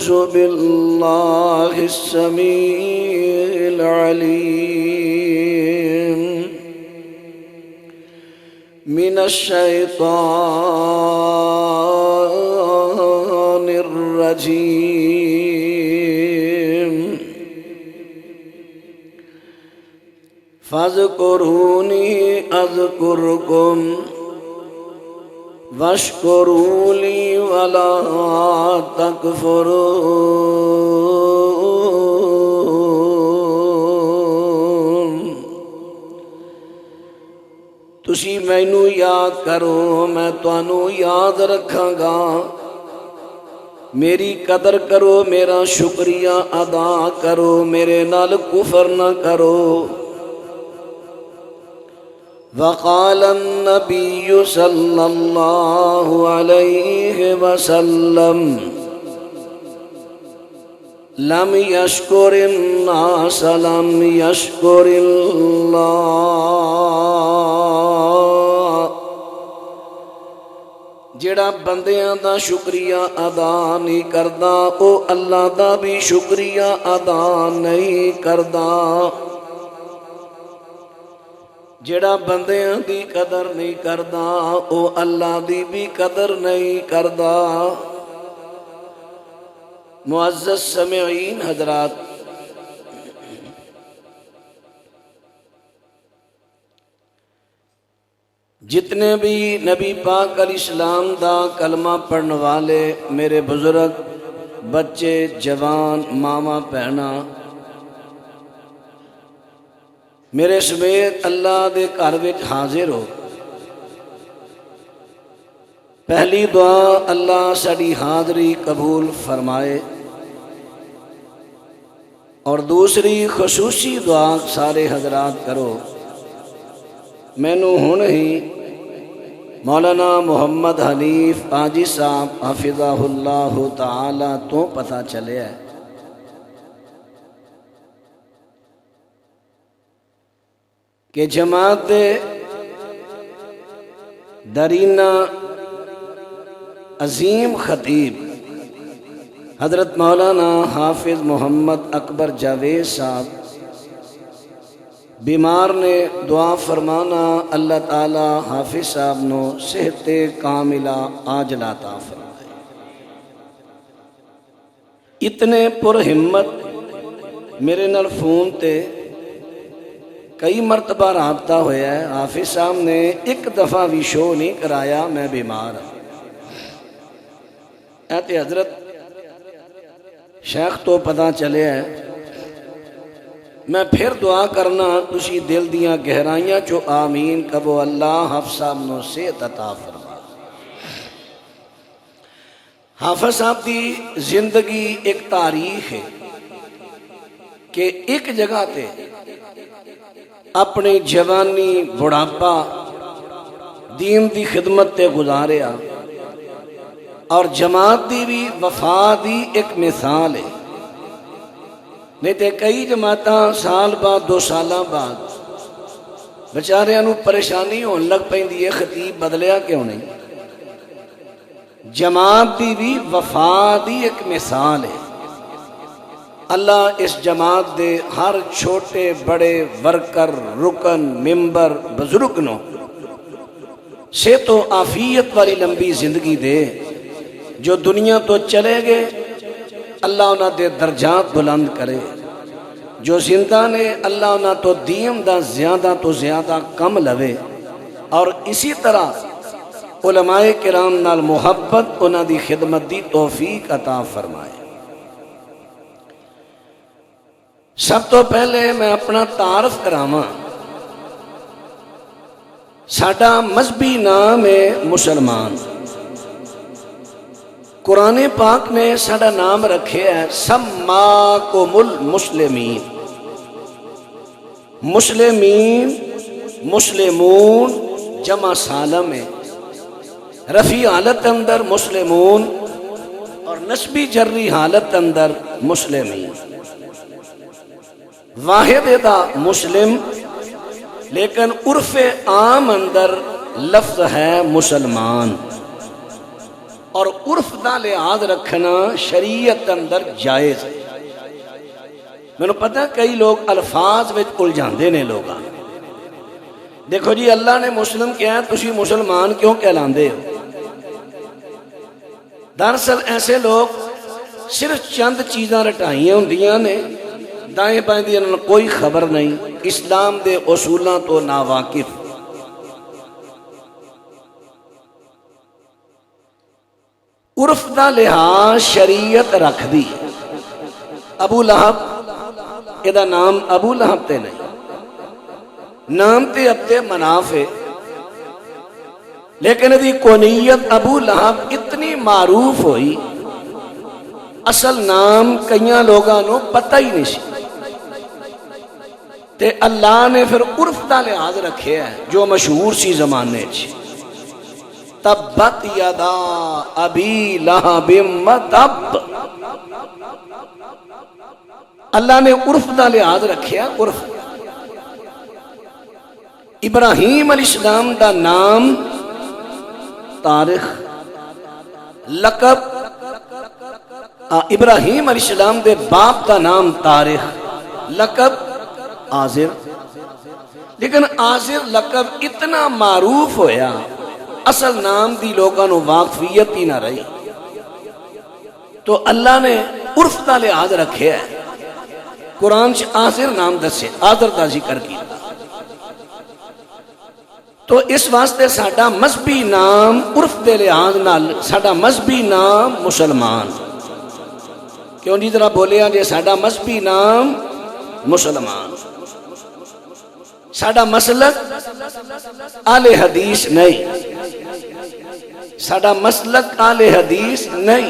أعوذ بالله السميع العليم من الشيطان الرجيم فاذكروني أذكركم واشکروا لی ولا تکفرون۔ تسی مینوں یاد کرو میں تانوں یاد رکھاں گا، میری قدر کرو، میرا شکریہ ادا کرو، میرے نال کفر نہ کرو۔ وقال النبي صلى الله عليه وسلم لم يشكر الناس لم يشكر الله۔ جڑا بندیاں دا شکریہ ادا نہیں کردا او اللہ دا بھی شکریہ ادا نہیں کردا۔ جڑا بندیاں دی قدر نہیں کردا او اللہ دی بھی قدر نہیں کردا۔ معزز سامعین حضرات، جتنے بھی نبی پاک علیہ السلام دا کلمہ پڑھنے والے میرے بزرگ، بچے، جوان، ماما، بہنا، میرے سمیت اللہ دے گھر وچ حاضر ہو، پہلی دعا اللہ ساری حاضری قبول فرمائے، اور دوسری خصوصی دعا سارے حضرات کرو۔ مینوں ہن ہی مولانا محمد حنیف آجی صاحب حفظہ اللہ تعالی تو پتہ چلے ہے کہ جماعت درینہ عظیم خطیب حضرت مولانا حافظ محمد اکبر جاوید صاحب بیمار نے دعا فرمانا اللہ تعالی حافظ صاحب نو صحت کاملہ عاجلہ عطا فرمائے۔ اتنے پر ہمت میرے نال فون تے کئی مرتبہ رابطہ ہویا ہے، حافظ صاحب نے ایک دفعہ بھی شو نہیں کرایا میں بیمار ہوں۔ ایتے حضرت شیخ تو پتہ چلے ہے، میں پھر دعا کرنا تسی دل دیاں گہرائیاں چو آمین کبو اللہ حافظ صاحب نو صحت عطا فرما۔ حافظ صاحب دی زندگی ایک تاریخ ہے کہ ایک جگہ تے اپنی جوانی بڑھاپا دین دی خدمت تے گزاریا، اور جماعت دی بھی وفا دی ایک مثال ہے۔ نہیں تے کئی جماعتاں سال بعد 2 سالاں بعد بیچاریاں نو پریشانی ہون لگ پیندی ہے، خطیب بدلیا کیوں نہیں؟ جماعت دی بھی وفا دی ایک مثال ہے۔ اللہ اس جماعت دے ہر چھوٹے بڑے ورکر، رکن، ممبر، بزرگ نو صحت و عافیت والی لمبی زندگی دے، جو دنیا تو چلے گئے اللہ انہاں دے درجات بلند کرے، جو زندہ نے اللہ انہاں تو دین دا زیادہ تو زیادہ کم لوے، اور اسی طرح علماء کرام نال محبت انہاں دی خدمت دی توفیق عطا فرمائے۔ سب تو پہلے میں اپنا تعارف کراواں، ساڈا مذہبی نام ہے مسلمان۔ قرآن پاک نے ساڈا نام رکھے ہے سماکم المسلمین۔ مسلمین، مسلمون جمع سالم ہے، رفیع حالت اندر مسلمون اور نسبی جری حالت اندر مسلمین۔ واحد دا مسلم، لیکن عرف عام اندر لفظ ہے مسلمان۔ اور عرف دا لحاظ رکھنا شریعت اندر جائز ہے۔ میں نے پتہ کئی لوگ الفاظ وچ الجھاندے نے لوگاں، دیکھو جی اللہ نے مسلم کیا ہے، تسی مسلمان کیوں کہلاندے ہو؟ دراصل ایسے لوگ صرف چند چیزاں رٹائیاں ہوندیاں نے، دائیں بائیں دی انہاں کوئی خبر نہیں، اسلام دے اصولاں تو ناواقف۔ عرف دا لحاظ شریعت رکھ دی۔ ابو لہب، یہ نام ابو لہب تے نہیں، نام تے عبد مناف ہے، لیکن دی کونیت ابو لہب اتنی معروف ہوئی، اصل نام کئیاں لوگاں نو پتہ ہی نہیں سی، تے اللہ نے پھر عرف دا لحاظ رکھے ہے جو مشہور سی زمانے چ، تبت یدا ابی لہب وتب۔ اللہ نے عرف دا لحاظ رکھیا، عرف۔ ابراہیم علیہ السلام دا نام طارق، لقب ابراہیم علیہ السلام دے باپ دا نام طارق، لقب آزر، لیکن آزر لقب اتنا معروف ہویا، اصل نام دی لوگاں نو واقفیت ہی نہ رہی، تو اللہ نے عرف دا لحاظ رکھے ہے، قرآن سے آزر نام دسے، آزر دا ذکر کیا، تو اس واسطے ساڈا مذہبی نام عرف دے لحاظ نال ساڈا مذہبی نام مسلمان، کیوں جی ذرا بولیا جی ساڈا مذہبی نام مسلمان، ساڈا مسلک اہل حدیث نہیں، ساڈا مسلک اہل حدیث نہیں،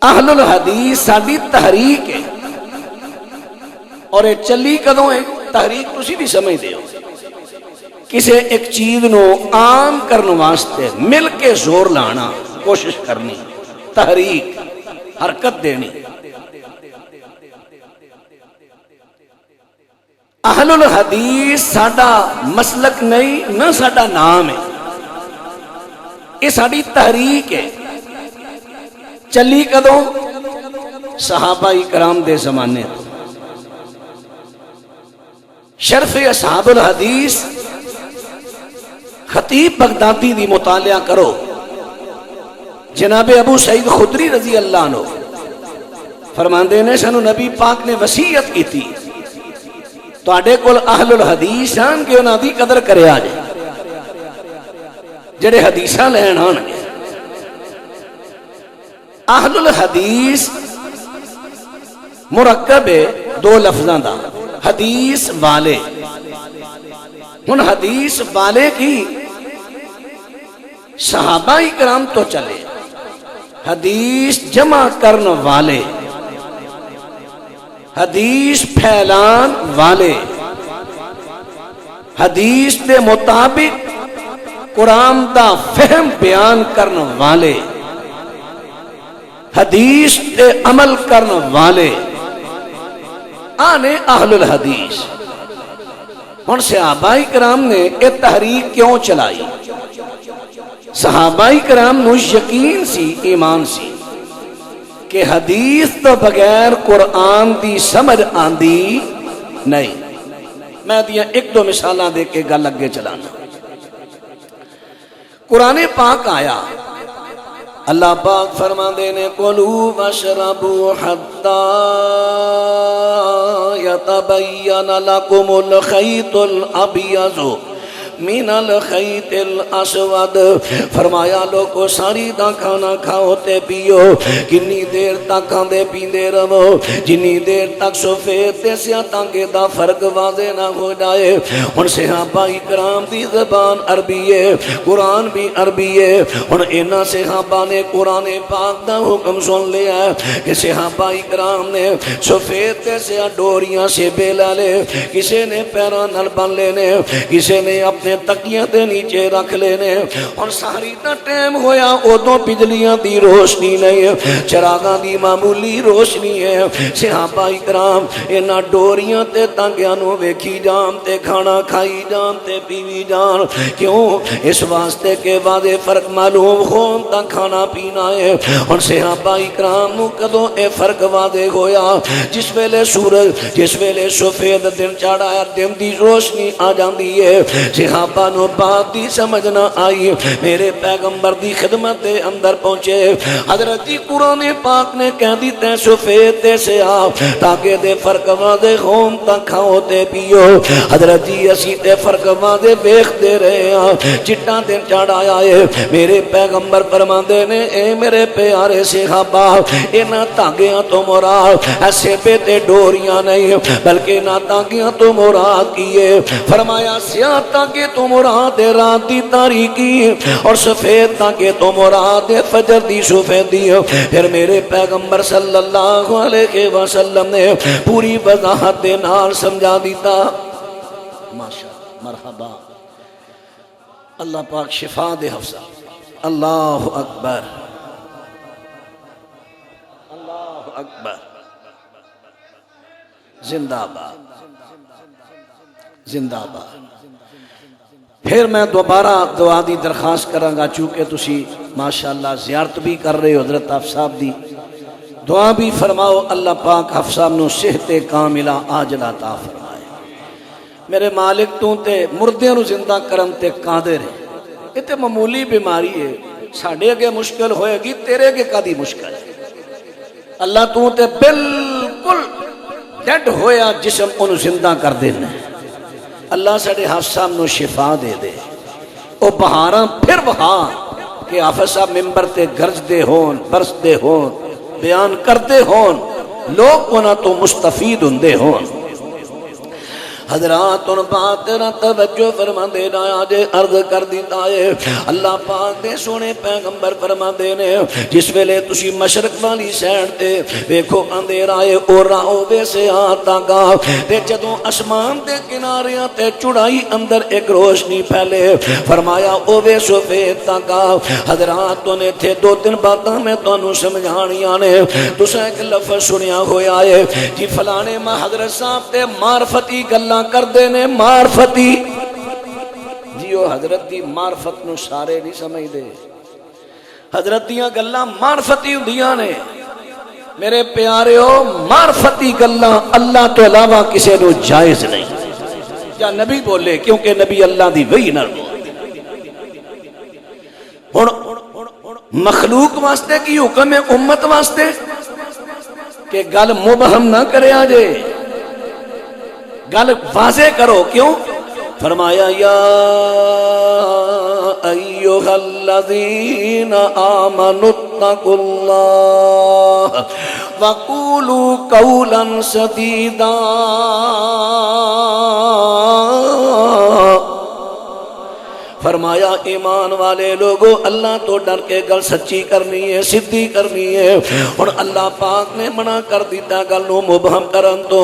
اہل الحدیث ساڈی تحریک ہے، اور یہ چلی کدوں ہے تحریک؟ تسی بھی سمجھ دے ہو، کسے ایک چیز نو عام کرنے واسطے مل کے زور لانا، کوشش کرنی، تحریک، حرکت دینی۔ اہل الحدیث ساڈا مسلک نہیں، نہ ساڈا نام ہے، یہ ساڈی تحریک ہے، چلی کدوں؟ صحابہ کرام دے زمانے، شرف اصحاب الحدیث خطیب بغدادی دی مطالعہ کرو، جناب ابو سعید خدری رضی اللہ عنہ فرماندے نے سانو نبی پاک نے وصیت کی تھی، تواڈے کول اہل الحدیث آن کے انہاں دی قدر کرے آ جائے، جڑے حدیثاں لین آن گے۔ اہل الحدیث مرکب ہے دو لفظاں دا، حدیث والے، ہن حدیث والے کی صحابہ کرام تو چلے، حدیث جمع کرن والے، حدیث پھیلان والے، حدیث دے مطابق قرآن دا فہم بیان کرن والے، حدیث دے عمل کرن والے، آنے اہل الحدیث۔ ہن صحابہ کرام نے یہ تحریک کیوں چلائی؟ صحابہ کرام نو یقین سی، ایمان سی کہ حدیث تو بغیر قرآن دی سمجھ آندی نہیں۔ میں دیا ایک دو مثالاں دے کے گل اگے چلانا۔ قرآن پاک آیا، اللہ پاک فرماندے نے کلوا واشربوا حتی یتبین لکم الخیط الابیض من الخیط الاسود، فرمایا لوگو ساری دا کھانا کھاؤ تے پیو، کنی دیر تک کھاندے پیندے رہو جنی دیر تک سفید تے سیاہ تانگے دا فرق واضح نہ ہو جائے۔ ہن صحابہ کرام دی زبان عربی ہے، قرآن بھی عربی ہے، ہن انہاں صحابہ نے قرآن پاک دا حکم سن لیا ہے کہ صحابہ کرام نے سفید تے سیاہ ڈوریاں سے بے لے، کسے نے پیراں نال بن لینے، کسے نے نے تکیاں دے نیچے رکھ لینے اور ساری دا ٹائم ہویا ادوں بجلیاں دی روشنی نہیں چراغاں دی معمولی روشنی ہے صحابہ اکرام انہاں ڈوریاں تے تانگیاں نو ویکھی جان تے کھانا کھائی جان تے پیوی جان کیوں اس واسطے کہ واضح فرق معلوم ہون تا کھانا پینا ہے اور صحابہ اکرام نو کدوں اے فرق واضح ہویا جس ویلے سورج جس ویلے سفید دن چڑھایا دن دی روشنی آ جاندی ہے صحابہ نو بات دی سمجھ نہ آئی میرے پیغمبر دی خدمت دے اندر پہنچے حضرت جی قرآن پاک نے کہہ دی تے سفید تے سیاہ تاکہ دے فرق واضح ہون تا کھاؤ تے پیو حضرت جی اسی تے فرق واضح بیخ دے رہے ہیں چٹا دن چڑھایا ہے میرے پیغمبر فرماندے نے اے میرے پیارے صحابہ انہاں تانگیاں تو مراد ایسے پہ تے ڈوریاں نہیں بلکہ نہ تانگیاں تو مراد کیے فرمایا سیاہ تانگے تو مراد رات دی تاریکی اور سفید تانگے تو مراد فجر دی سفیدی پھر میرے پیغمبر صلی اللہ علیہ وسلم نے پوری وضاحت دے نال سمجھا دیتا ماشاءاللہ مرحبا اللہ پاک شفا دے حفظہ اللہ اکبر اللہ اکبر زندہ باد زندہ باد پھر میں دوبارہ دعا دی درخواست کروں گا چونکہ تسی ماشاءاللہ زیارت بھی کر رہے ہو حضرت حافظ صاحب دی دعا بھی فرماؤ اللہ پاک حافظ صاحب نو صحت کاملہ عاجلہ عطا فرمائے میرے مالک تو تے مردیاں نو زندہ کرن تے قادر ہے یہ تے معمولی بیماری ہے ساڑھے اگے مشکل ہوئے گی تیرے اگے کدی مشکل ہے اللہ تو تے بالکل ڈیڈ ہویا جسم انہوں زندہ کر دینا اللہ ساڑھے حافظ صاحب نو شفا دے دے او بہاراں پھر بہار کہ حافظ صاحب ممبر تے گرج دے ہون برس دے ہون بیان کرتے ہون لوگ انہاں تو مستفید ہندے ہون حضرات ان بات تیرا توجہ فرما دینا آجے عرض کر دیتا ہے اللہ پاک دے سونے پیغمبر فرما دینے جس ویلے تسی مشرق والی سینڈ تے ویکھو اندھیرا ہے اور راہو بے سے آتا گا تے جدوں اسمان دے کناریاں تے چڑائی اندر ایک روشنی پھیلے فرمایا او بے سفید تاکا حضرات تو نے تھے دو تین باتاں میں تو انہوں سمجھانیاں نے تسا ایک لفظ سنیا ہویا ہے جی فلانے ماں حضرت صاحب تے معرفتی گلہ کر دینے معرفتی جیو حضرت دی معرفت نو سارے نہیں سمجھ دے حضرت دیاں گلہ معرفتی ہوندیاں نے میرے پیارے ہو معرفتی گلہ اللہ تو علاوہ کسی نو جائز نہیں یا نبی بولے کیونکہ نبی اللہ دی وحی نہ مخلوق واسطے کی حکم ہے امت واسطے کہ گل مبہم نہ کرے آجے گل واضح کرو کیوں فرمایا یا ایوہ الذین آمنوا اتقوا اللہ وقولوا قولا سدیدا فرمایا ایمان والے لوگوں اللہ تو ڈر کے گل سچی کرنی ہے سدھی کرنی ہے اور اللہ پاک نے منع کر دیتا گل نو مبہم کرن تو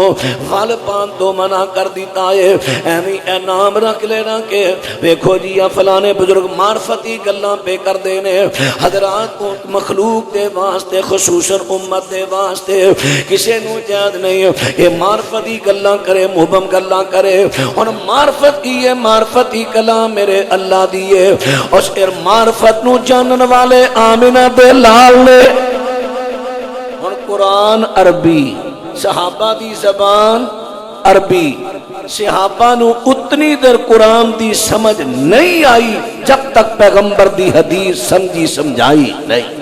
غال پان تو منع کر دیتا ہے ایویں اے نام رکھ لینا کہ ویکھو جی فلانے بزرگ معرفتی گلاں پہ کر دینے حضرات کو مخلوق دے واسطے خصوصاً امت دے واسطے کسے نو جائز نہیں یہ معرفتی گلاں کرے مبہم گلاں کرے اور معرفت کی ہے معرفتی کلام میرے اللہ دیئے اس ار معرفت نو جانن والے آمینہ دے لال نے اور قرآن عربی صحابہ دی زبان عربی صحابہ نو اتنی در قرآن دی سمجھ نہیں آئی جب تک پیغمبر دی حدیث سمجھی سمجھائی نہیں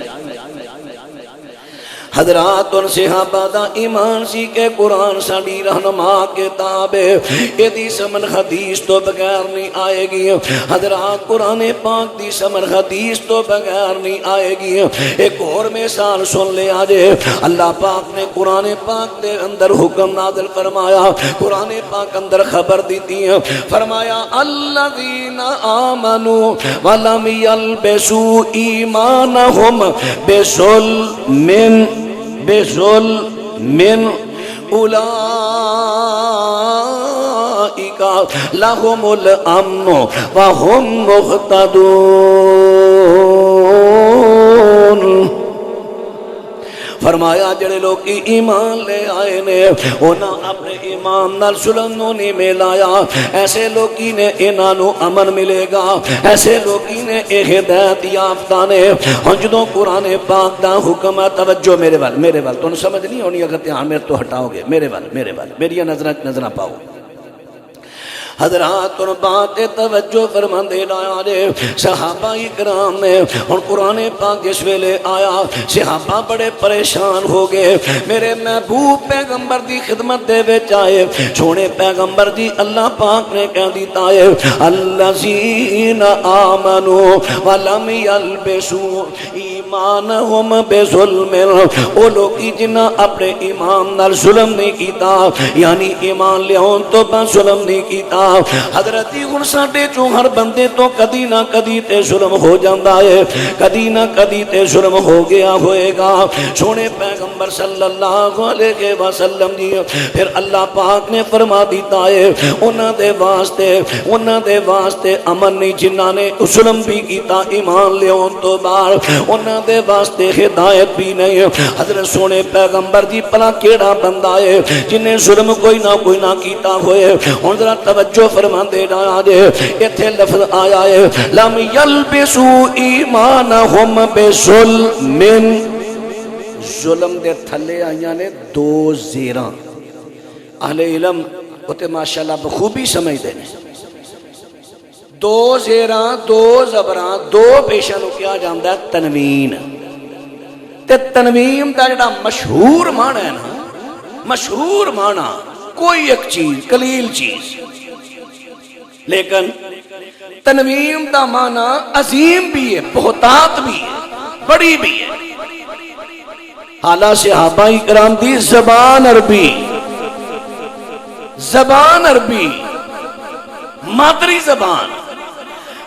حضرات ان صحابہ دا ایمان سی کہ قرآن ساڑی رہنما کتاب ہے یہ دی سمن حدیث تو بغیر نہیں آئے گی حضرات قرآن پاک دی سمن حدیث تو بغیر نہیں آئے گی ایک اور مثال سن لے آجے اللہ پاک نے قرآن پاک دے اندر حکم نازل فرمایا قرآن پاک اندر خبر دیتی ہے فرمایا الذین آمنوا ولم یلبسوا ایمانہم بظلم اولئک لہم الامن وہم مہتدون۔ فرمایا جڑے لوگ ایمان لے آئے نے انہاں اپنے ایمان نال ظلم نو نہیں ملایا، ایسے لوگی نے انہاں نو امن ملے گا، ایسے لوگی نے ہدایت یافتہ نے۔ ہن جدوں قرآن پاک دا حکم ہے، توجہ میرے وال تم سمجھ نہیں ہونی اگر دھیان میرے تو ہٹاؤ گے، میرے وال میری نظراں پاؤ حضرات اور بات توجہ فرماندے لایا دے صحابہ اکرام نے۔ اور قرآن پاک جس ویلے آیا صحابہ بڑے پریشان ہو گئے، میرے محبوب پیغمبر دی خدمت دے وچ آئے، سونے پیغمبر دی اللہ پاک نے کہہ دیتا ہے الذین آمنوا ولم یلبسوا ایمانہم بظلم، او لوگی جنہاں اپنے ایمان نال ظلم نہیں کیتا، یعنی ایمان لیاون تو بعد ظلم نہیں کیتا۔ حضرتی ہن ساڈے چوں ہر بندے تو کدی نہ کدی تے ظلم ہو جاندا ہے، کدی نہ کدی تے ظلم ہو گیا ہوئے گا۔ سونے پیغمبر صلی اللہ علیہ وسلم جی پھر اللہ پاک نے فرما دیتا ہے انہاں دے واسطے امن نہیں، جنہاں نے ظلم بھی کیتا ایمان لیاون تو بعد انہاں دے واسطے ہدایت بھی نہیں۔ حضرت سونے پیغمبر جی پلا کیڑا بندہ ہے جنہیں ظلم کوئی نہ کیتا ہوئے۔ ہن ذرا توجہ فرما دے رہا جے ایتھے لفظ آیا ہے لم یلبسوا ایمانہم بظلم، ظلم دے تھلے آئیاں نے دو زیراں، اہل علم ہوتے ماشاءاللہ بخوبی سمجھ دے دو زیراں دو زبراں دو پیشاں نو کیا جاندا ہے تنوین، تے تنوین دا جڑا مشہور معنی ہے نا، مشہور معنی کوئی ایک چیز قلیل چیز، لیکن تنوین دا معنی عظیم بھی ہے، بہتات بھی ہے، بڑی بھی ہے۔ اعلیٰ صحابہ اکرام دی زبان عربی مادری زبان،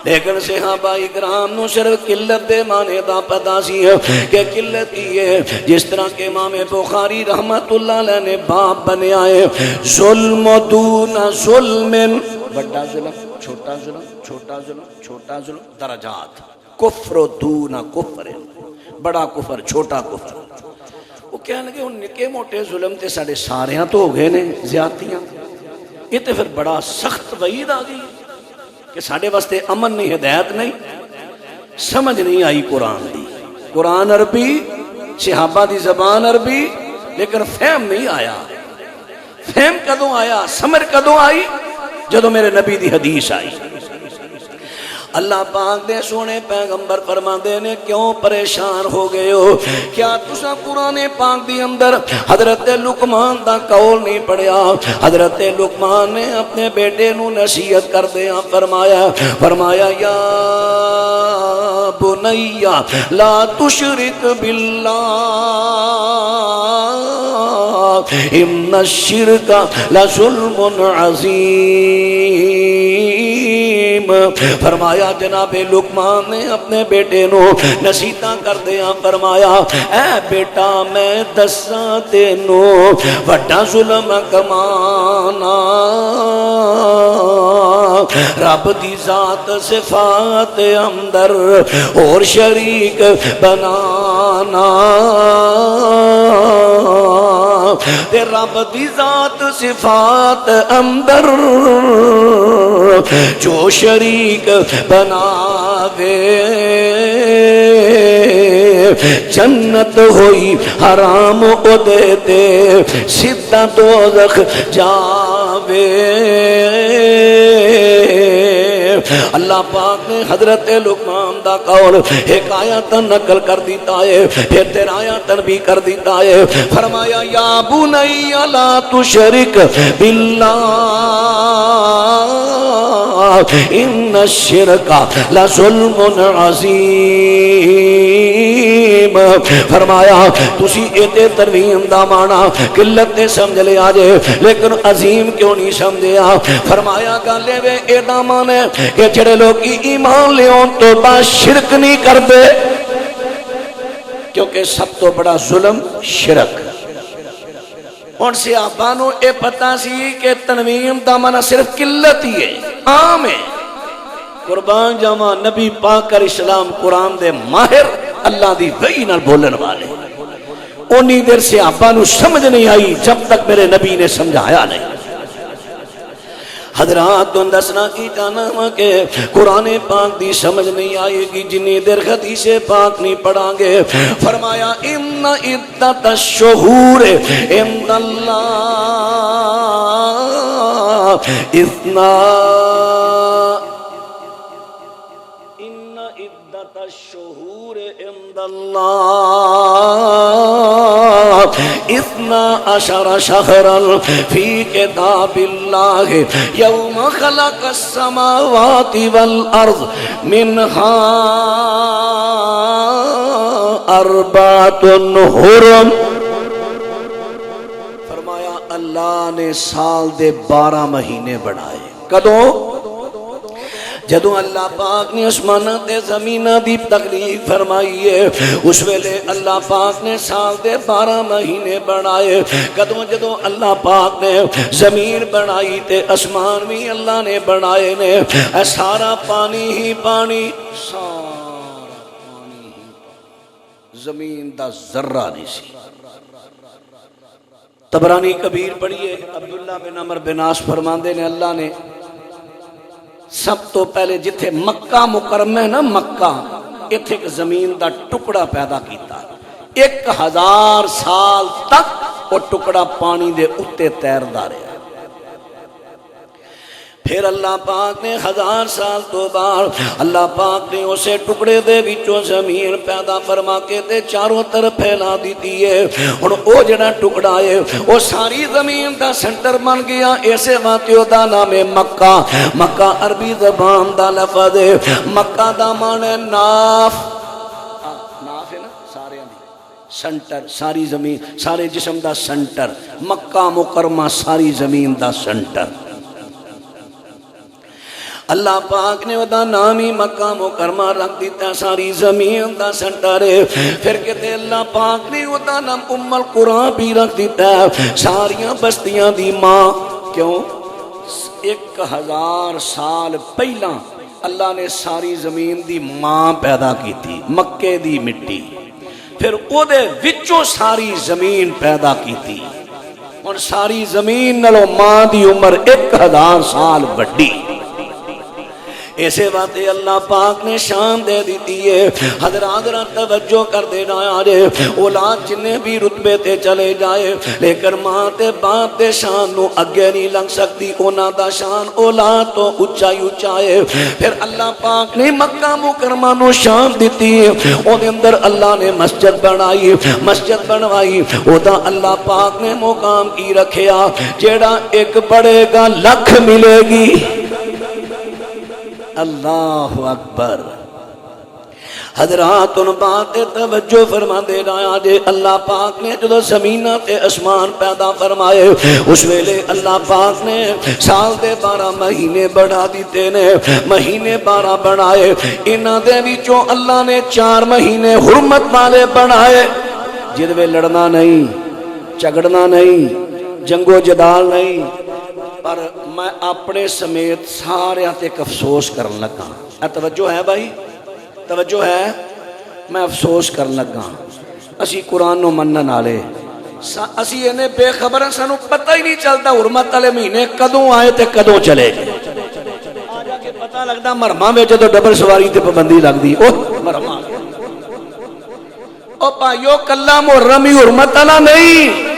لیکن صحابہ اکرام نو صرف قلت دے معنی دا پتہ سی کہ قلت کی ہے، جس طرح کہ امام بخاری رحمت اللہ علیہ نے باب بنیا ہے ظلم دون ظلم، بڑا ظلم چھوٹا ظلم، چھوٹا ظلم چھوٹا ظلم درجات، کفر دون کفر، بڑا کفر چھوٹا کفر۔ وہ کہنے لگے ان نکے موٹے ظلم تے ساڑھے ساریاں تو ہو گئے نے زیادتیاں، یہ تے پھر بڑا سخت وعید آ گئی کہ ساڑھے واسطے امن نہیں، ہدایت نہیں، سمجھ نہیں آئی قرآن دی۔ قرآن عربی، صحابہ دی زبان عربی، لیکن فہم نہیں آیا۔ فہم کدوں آیا، سمجھ کدوں آئی؟ جدوں میرے نبی دی حدیث آئی۔ اللہ پاک دے سونے پیغمبر فرماندے نے کیوں پریشان ہو گئے ہو؟ کیا تساں قرآن پاک دی اندر حضرت لقمان دا قول نہیں پڑھیا؟ حضرت لقمان نے اپنے بیٹے نو نصیحت کر دیا، فرمایا یا بنی لا تشرک باللہ ان الشرک لظلم عظیم۔ فرمایا جناب لقمان نے اپنے بیٹے نو نصیحتاں کر دیا، فرمایا اے بیٹا میں دساں تینو وڈا ظلم کمانا، رب دی ذات صفات اندر اور شریک بنانا، تے رب دی ذات صفات اندر جو شریک بناوے جنت ہوئی حرام او دیتے سیدھا دوزخ جاوے۔ اللہ پاک نے حضرت لقمان دا قول حکایت نقل کر دیتا ہے، پھر درایات بھی کر دیتا ہے، فرمایا یا بنی لا تشرک باللہ ان الشرک لظلم عظیم۔ فرمایا تسی ایتے ترمیم دا مانا قلت نے سمجھ لیا جے لیکن عظیم کیوں نہیں سمجھیا؟ فرمایا گالے وے اے دا مانے کہ جڑے لوگ ایمان لیون تو با شرک نہیں کر دے، کیونکہ سب تو بڑا ظلم شرک، اور صحابہ نو اے پتہ سی کہ تنوین دا معنی صرف قلت ہی ہے، عام ہے۔ قربان جاواں نبی پاک علیہ السلام قرآن دے ماہر، اللہ دی وحی نال بولن والے، اونی دیر صحابہ نو سمجھ نہیں آئی جب تک میرے نبی نے سمجھایا نہیں۔ حضرات تو دسنا کی جانا کہ قرآن پاک دی سمجھ نہیں آئے گی جنی دیر حدیث پاک نہیں پڑھاں گے۔ فرمایا ان عدت الشہور عند اللہ اثنا ان عدت الشہور عند اللہ اثنا عشر شہرا فی کتاب اللہ یوم خلق السماوات والارض منہا اربعۃ حرم۔ فرمایا اللہ نے سال دے 12 مہینے بنائے۔ کدوں؟ جدوں اللہ پاک نے اسمانہ تے زمینہ دی تخلیق فرمائی ہے، اس ویلے اللہ پاک نے سال دے 12 مہینے بنائے۔ کدوں؟ جدوں اللہ پاک نے زمین بنائی تے اسمان بھی اللہ نے بنائے نے۔ سارا پانی ہی پانی، سارا پانی ہی، زمین دا ذرہ نہیں سی۔ طبرانی کبیر پڑھیے، عبداللہ بن عمر بن عاص فرماندے نے اللہ نے سب تو پہلے جتھے مکہ مکرمہ ہے نا، مکہ اتھے ایک زمین دا ٹکڑا پیدا کیتا، 1000 سال تک وہ ٹکڑا پانی دے اتے تیردا رہا۔ پھر اللہ پاک نے 1000 سال تو بعد اللہ پاک نے اسے ٹکڑے دے وچوں زمین پیدا فرما کے تے چاروں طرف پھیلا دیتی ہے۔ اور او جڑا ٹکڑا ہے وہ ساری زمین دا سنٹر بن گیا۔ ایسے واتیو دا نام ہے مکہ۔ مکہ عربی زبان دا لفظ ہے، مکہ دا معنی ناف، ناف ہے نا سارے سنٹر، ساری زمین، سارے جسم دا سنٹر۔ مکہ مکرمہ ساری زمین دا سنٹر۔ اللہ پاک نے ودا نامی مکہ مکرمہ رکھ دیتا، ساری زمین دا سنٹر ہے۔ پھر کہتے اللہ پاک نے ودا نام ام القرآن بھی رکھ دیتا ہے، ساریاں بستیاں دی ماں۔ کیوں؟ 1000 سال پہلا اللہ نے ساری زمین دی ماں پیدا کی تھی، مکے دی مٹی۔ پھر او دے وچوں ساری زمین پیدا کی تھی۔ اور ساری زمین نلو ماں دی عمر 1000 سال بڑی۔ ایسے باتیں اللہ پاک نے شان دے دیتی ہے۔ حضرات توجہ کر دینا آجے، اولاد جنہیں بھی رتبے تے چلے جائے لیکن ماں تے باپ تے شان نو اگے نہیں لنگ سکتی، اونا دا شان اولاد تو اچائی اچائے۔ پھر اللہ پاک نے مکہ مکرمہ نو شان دیتی ہے، اون اندر اللہ نے مسجد بنائی، مسجد بنوائی، او دا اللہ پاک نے مقام کی رکھیا، جیڑا ایک پڑے گا لکھ ملے گی۔ اللہ اکبر۔ حضرات ان بات توجہ فرما دے رہا جے، اللہ پاک نے جو زمینہ تے اسمان پیدا فرمائے، اس ویلے اللہ پاک نے سال دے 12 مہینے بڑھا دیتے نے، مہینے 12 بڑھائے۔ انہاں دے وچوں اللہ نے 4 مہینے حرمت والے بڑھائے، جن میں لڑنا نہیں، جھگڑنا نہیں، جنگ و جدال نہیں۔ پر میں اپنے سمیت سارے ایک افسوس کرن لگا۔ توجہ ہے بھائی، توجہ ہے، میں افسوس کرن لگا۔ اسی قرآن نو منن والے، اسی انہیں بے خبر ہیں، سانو پتہ ہی نہیں چلتا حرمت والے مہینے کدوں آئے تے کدوں چلے گئے۔ آ جا کے پتہ لگتا مرما میں جدو ڈبل سواری تے پابندی لگتی، او مرما او بھائیو کلا محرم ہی حرمت والا نہیں۔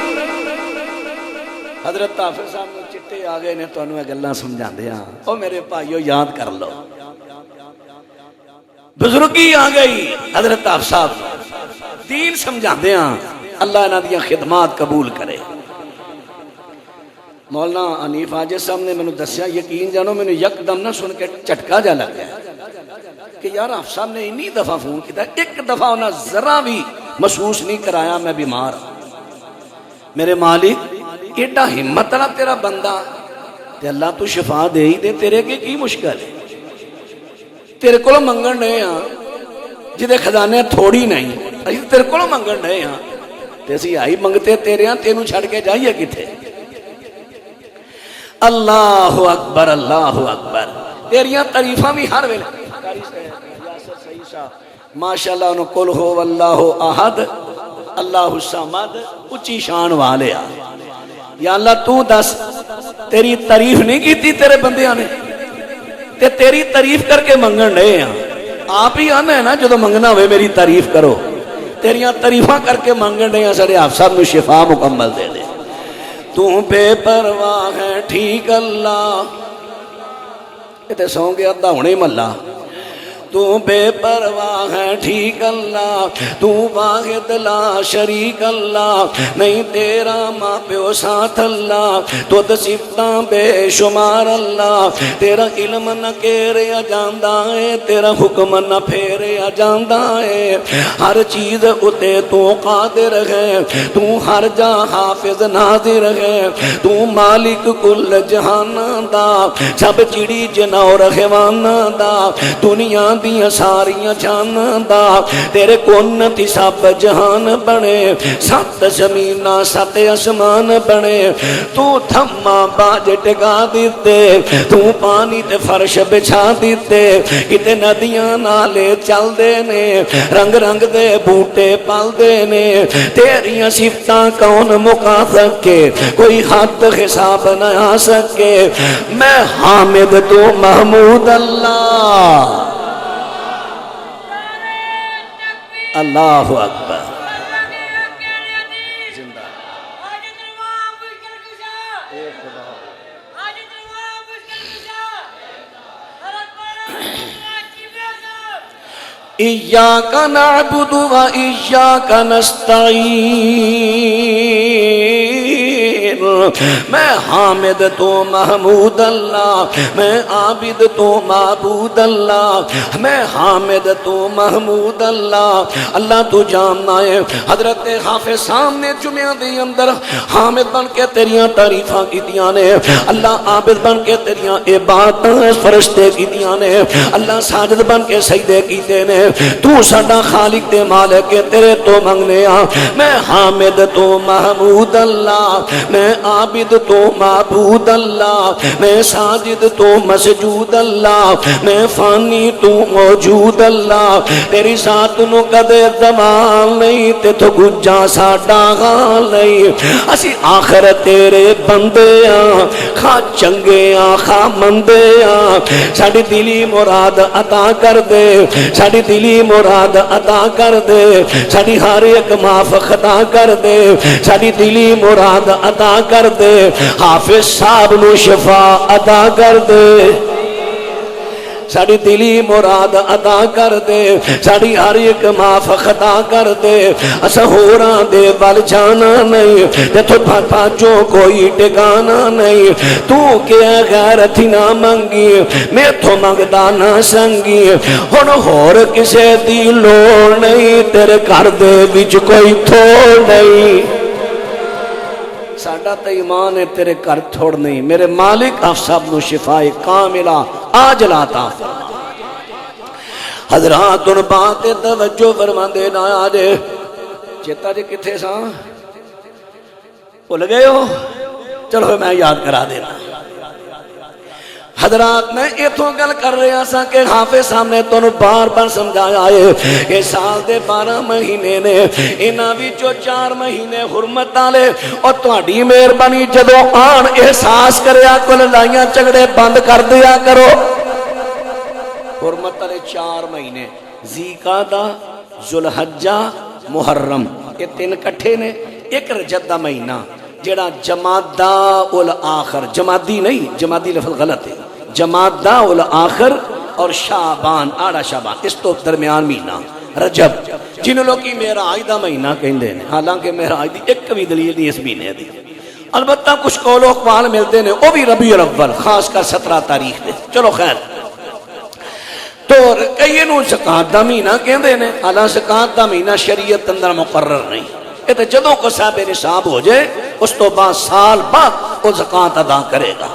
حضرت حافظ صاحب نے چٹے آ گئے نے تو انہوں نے گلہ سمجھا دیا، او میرے بھائیو یاد کر لو، بزرگی آ گئی۔ حضرت حافظ صاحب دین سمجھا دیا، اللہ انہاں دیاں خدمات قبول کرے۔ مولانا حنیف حاجی صاحب نے میں نے دسیا، یقین جانو میں نے یک دم نہ سن کے چٹکا جا لگ گیا کہ یار حافظ صاحب نے انی دفعہ فون کیتا، ایک دفعہ انہاں ذرا بھی محسوس نہیں کرایا میں بیمار۔ میرے مالک ایڈا ہمت نہ تیرا بندہ تے اللہ تو شفا دے ہی دے، تیرے کی مشکل ہے؟ تیرے کو منگن نہیں ہاں، جدے خزانے تھوڑی نہیں، اسی تیرے کو منگن نہیں ہاں، تے اسی آئی منگتے تیرے ہاں تینوں چھڑ کے جائیے کتھے اللہ اکبر اللہ اکبر تیریاں تعریفاں بھی ہر ویلے ماشاءاللہ انہوں قل ہو اللہ احد اللہ الصمد اچھی شان والے آ یا اللہ تو دس تیری تعریف نہیں کی تھی تیرے بندیاں نے تے تیری تعریف کر کے منگن رہے ہیں آپ ہی آنا ہے نا جو منگنا ہوئے میری تعریف کرو تیریاں تعریفاں کر کے منگن رہے ہیں سارے آپ سب نے شفا مکمل دے دے تو بے پرواہ ہے ٹھیک اللہ یہ تے سو گیا دا ہونے ملا تو بے پرواہ ہے ٹھیک اللہ تو واحد لا شریک اللہ نہیں تیرا ماں پیو ساتھ اللہ تو صفتاں بے شمار اللہ تیرا علم نہ کیریا جاندہ ہے تیرا حکم نہ پھیریا جاندہ ہے ہر چیز اتے تو قادر ہے تو ہر جا حافظ ناظر ہے تو مالک کل جہان دا سب چڑی جنور حیوان دا دنیا دیاں ساریاں جہان دا تیرے کونتی سب جہان بنے سات زمینہ سات اسمان بنے تو تھما باج ٹکا دیتے تو پانی تے فرش بچھا دیتے کتے ندیاں نالے چل دینے رنگ رنگ دے بوٹے پال دینے تیریاں صفتاں کون مکا سکے کوئی حد حساب نہ آ سکے میں حامد تو محمود اللہ اللہ اکبر ایاک نعبد و ایاک نستعین میں حامد تو محمود اللہ میں عابد تو معبود اللہ میں حامد تو محمود اللہ اللہ تو جاننا ہے حضرت حافظ سامنے جمعہ دی اندر حامد بن کے تیریاں تعریفاں کی دیاں نے اللہ عابد بن کے تیریاں عبادتاں فرشتے کی دیاں نے اللہ ساجد بن کے سجدے کیتے نے تو ساڈا خالق تے مالک کے تیرے تو منگنے آ میں حامد تو محمود اللہ میں عابد تو معبود اللہ میں ساجد تو مسجود اللہ میں فانی تو موجود اللہ تیری ذات نو کدے زوال نہیں تے تو گجا ساڈا حال نہیں اسی آخر تیرے بندے آں کھا چنگے آں کھا مندے آں ساڈی دلی مراد عطا کر دے ساڈی دلی مراد عطا کر دے ساڈی ہر ایک معاف خطا کر دے ساڈی دلی مراد عطا کر دے حافظ صاحب نو شفا عطا کر دے ساڑی دلی مراد عطا کر دے ساڑی ہر ایک معاف خطا کر دے اسا ہوران دے بل جانا نہیں تے تو پاچوں کوئی ٹکانا نہیں تو کیا غیرت نہ منگی میں تو منگدا نہ سنگی ہن ہور کسے دی لوڑ نہیں تیرے گھر دے وچ کوئی تھوڑ نہیں ساڈا تے ایمان ہے تیرے کر تھوڑ نہیں میرے مالک آپ سب نو شفائے کاملہ آج لاتا حضرات ان بات توجہ فرما دینا آجے چیتا جے کتھے ساں بھول گئے ہو چلو میں یاد کرا دینا حضرات میں ایتھوں گل کر رہے ہیں کہ حافظ سامنے تو بار بار سمجھایا ہے کہ سال دے 12 مہینے نے انہاں وچوں 4 مہینے حرمت والے اور تہاڈی مہربانی جدوں آن احساس کریا کو لڑائیاں جھگڑے بند کر دیا کرو حرمت والے 4 مہینے ذوالقعدہ ذوالحجہ محرم یہ 3 کٹھے نے ایک رجب دا مہینہ جڑا جمادہ الاخر جمادی نہیں جمادی لفظ غلط ہے جمادہ الاخر اور شعبان آڑا شعبان اس تو درمیان مہینہ رجب جن لوگ کی معراج دا مہینہ کہندے نے حالانکہ معراج دی ایک بھی دلیل نہیں اس مہینے دی البتہ کچھ قول و اقوال ملتے ہیں وہ بھی ربیع الاول خاص کر 17 تاریخ دے چلو خیر تو کئی نو زکات دا مہینہ کہندے نے حالانکہ زکات دا مہینہ شریعت اندر مقرر نہیں یہ تو جدوں کو صاحب نصاب ہو جائے اس تو بعد سال بعد وہ زکات ادا کرے گا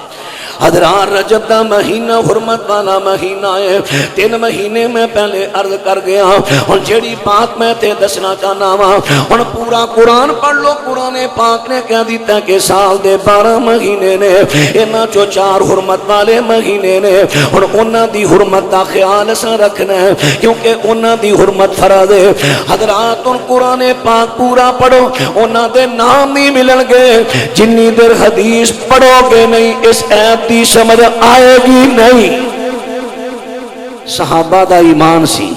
حضرات رجب دا مہینہ حرمت والا مہینہ ہے. 3 مہینے میں پہلے عرض کر گیا. اور جیڑی بات میں تے دسنا چاہنا وا, اور پورا قرآن پڑھ لو. قرآن پاک نے کہہ دیتا کہ سال دے 12 مہینے نے, انہاں چو 4 حرمت والے مہینے نے. اور انہاں دی حرمت دا خیال اساں رکھنا ہے کیونکہ انہاں دی حرمت فرض ہے. حضرات ان قرآن پاک پورا پڑھو, انہاں دے نام نہیں ملن گے جنی دیر حدیث پڑھو گے نہیں اس ایت دی سمجھ آئے گی نہیں. صحابہ دا ایمان سی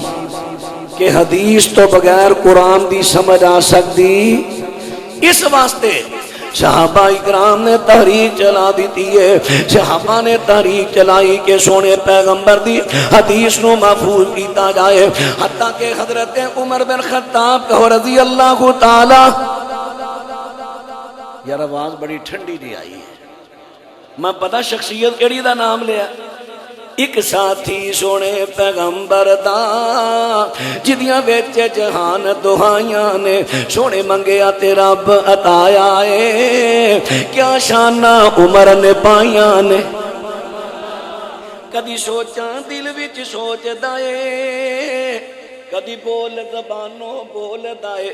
کہ حدیث تو بغیر قرآن دی سمجھ آ سکتی. اس واسطے صحابہ اکرام نے تحریک چلا دیتی ہے. صحابہ نے تحریک چلائی کہ سونے پیغمبر دی حدیث نو محفوظ کیتا جائے. حتیٰ کہ حضرت عمر بن خطاب کہو رضی اللہ تعالی. یار آواز بڑی ٹھنڈی دی آئی ہے. میں پتہ شخصیت کیڑی دا نام لیا. ایک ساتھی سونے پیغمبر دا جدیاں وچ جہان دہائیاں نے سونے منگیا تے رب عطایا اے. کیا شاناں عمر نے پائیاں نے. کدی سوچاں دل وچ سوچدا اے, کدی بول زبانوں بولدا اے.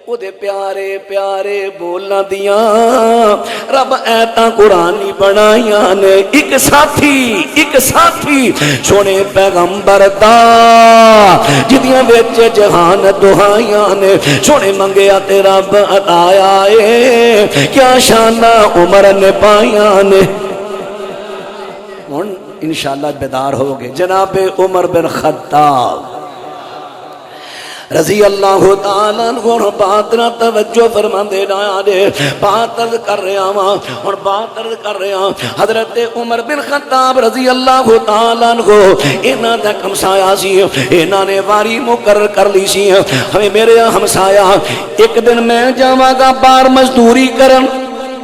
او دے پیارے پیارے بولنا دیاں رب ایتاں قرآنی بنائیاں نے. ایک ساتھی سونے پیغمبر دا جدیاں وچ جہان دہائیاں نے سونے منگیا تے رب عطایا اے. کیا شاناں عمر نے پائیاں نے. ہن انشاءاللہ بیدار ہوگے. جناب عمر بن خطاب رضی اللہ تعالیٰ عنہ بات نہ توجہ فرما دے رہا ہے. بات عرض کر رہا ہوں اور بات عرض کر رہا ہوں. حضرت عمر بن خطاب رضی اللہ تعالیٰ عنہ انہاں دا ہمسایا سی. انہاں نے واری مقرر کر لی سی. ہمیں میرے ہمسایا ایک دن میں جاواں گا باہر مزدوری کرن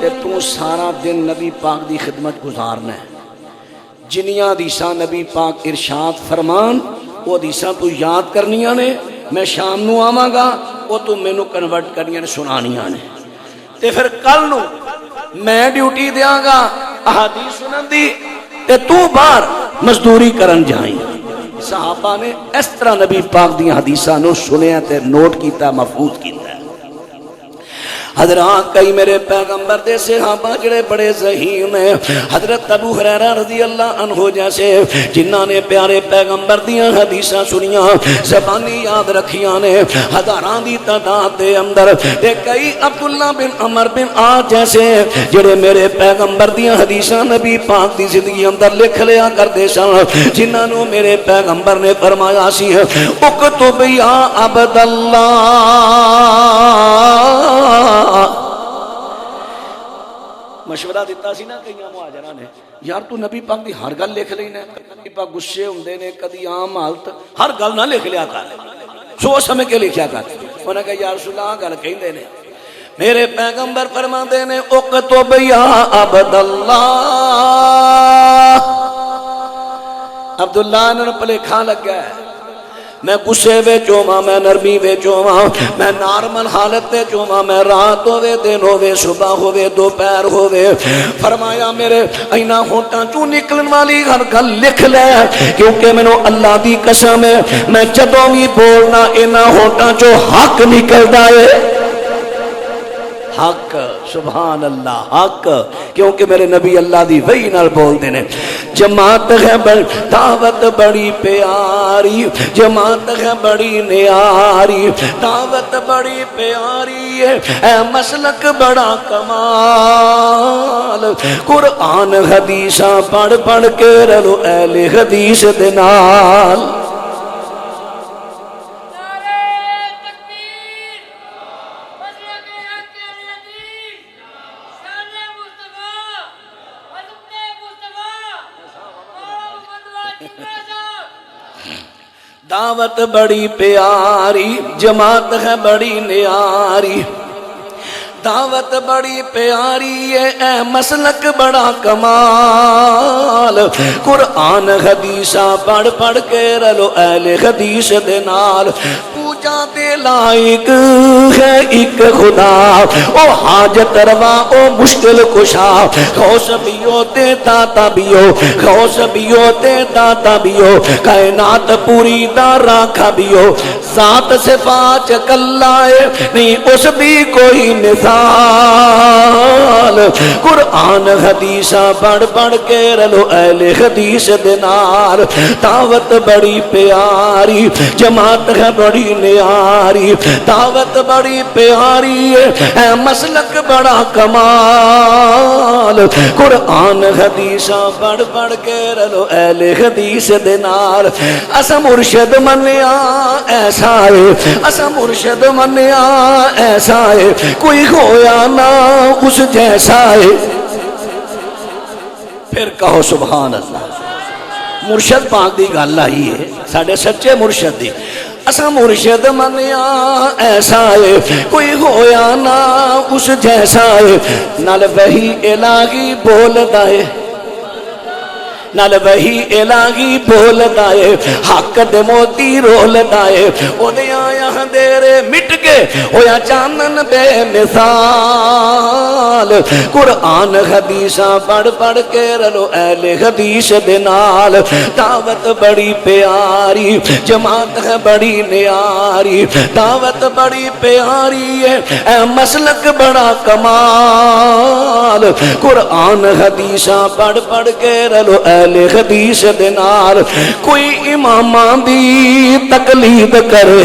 تے تو سارا دن نبی پاک دی خدمت گزارنا ہے. جنیاں حدیثاں نبی پاک ارشاد فرمان وہ حدیثاں تو یاد کرنیاں نے. میں شام نو آواں گا وہ تو مینوں کنورٹ کرنیاں نے سنانیاں نے. تے پھر کل نو میں ڈیوٹی دیاں گا احادیث سنن دی تے تو باہر مزدوری کرن جائیں. صحابہ نے اس طرح نبی پاک دی حدیثاں نو سنیا تے نوٹ کیتا محفوظ کیتا. حضرات کئی میرے پیغمبر دے صحابہ جڑے بڑے ذہین ہیں. حضرت ابو ہریرہ رضی اللہ عنہ جیسے جنہاں نے پیارے پیغمبر دیاں حدیثاں سنیاں زبانی یاد رکھیاں نے ہزاراں دی تعداد دے اندر. تے کئی عبداللہ بن عمر بن عاص جیسے جڑے میرے پیغمبر دیاں حدیثاں نبی پاک دی زندگی اندر لکھ لیا کرتے سن جنہاں نو میرے پیغمبر نے فرمایا سی اکتب یا عبداللہ. مشورہ دیتا سی نا کئی مہاجراں نے یار تو نبی پاک دی ہر گل لکھ لینا. نبی پاک غصے ہوندے نے کدی عام حالت ہر گل نہ لکھ لیا کر سوچ سمجھ کے لکھیا کر. انہاں نے کہا یا رسول اللہ گل کہندے نے. میرے پیغمبر فرماندے نے اکتب یا عبداللہ. عبداللہ نے پلیکھا لگا ہے میں غصے وچ ہوواں میں نرمی وچ ہوواں میں نارمل حالت وچ ہوواں میں رات ہوے دن ہوے صبح ہوے دوپہر ہوے. فرمایا میرے اینا ہونٹاں چوں نکلن والی ہر گل لکھ لے کیونکہ مینوں اللہ دی قسم ہے میں جدوں بھی بولنا اینا ہونٹاں چوں حق نکلدا ہے. حق سبحان اللہ حق کیونکہ میرے نبی اللہ دی وحی نال بول دے نے. جماعت ہے دعوت بڑی پیاری جماعت ہے بڑی نیاری دعوت بڑی پیاری ہے اے مسلک بڑا کمال. قرآن حدیثاں پڑھ پڑھ کے رلو اہل حدیث دے نال. دعوت بڑی پیاری جماعت ہے بڑی نیاری دعوت بڑی پیاری ہے اے مسلک بڑا کمال قرآن حدیثہ پڑھ پڑھ کے رلو اہل حدیث دے نال پوجا دے لائق ہے ایک خدا او حاجت روا او مشکل کشا غوث بیو تے داتا بیو غوث بیو تے داتا بیو کائنات پوری دا راکھا بیو ذات صفات کلائے نہیں اس دی کوئی مثال قرآن حدیثہ پڑھ پڑھ کے رلو اہل حدیث دینار دعوت بڑی پیاری جماعت ہے بڑی نیاری دعوت بڑی پیاری ہے مسلک بڑا کمال قرآن حدیثہ پڑھ پڑھ کے رلو اہل حدیث دینار اسا مرشد منیا ایسا ہے اسا مرشد منیا ایسا ہے کوئی ہویا نہ اس جیسا ہے پھر کہو سبحان اللہ مرشد پاک دی گل آئی ہے ساڈے سچے مرشد دی اسا مرشد منیا ایسا ہے کوئی ہویا نہ اس جیسا ہے نال وحی الہی بولدا ہے نال وحی الہی بولدا ہے حق دے موتی رولدا ہے او دے آیا دیرے مٹ کے ہویا چانن بے مثال قرآن حدیثہ پڑھ پڑھ کے رلو اہل حدیث دے نال دعوت بڑی پیاری جماعت ہے بڑی نیاری دعوت بڑی پیاری ہے اے مسلک بڑا کمال قرآن حدیثہ پڑھ پڑھ کے رلو اہل حدیث دے نال کوئی امامان دی تقلید کرے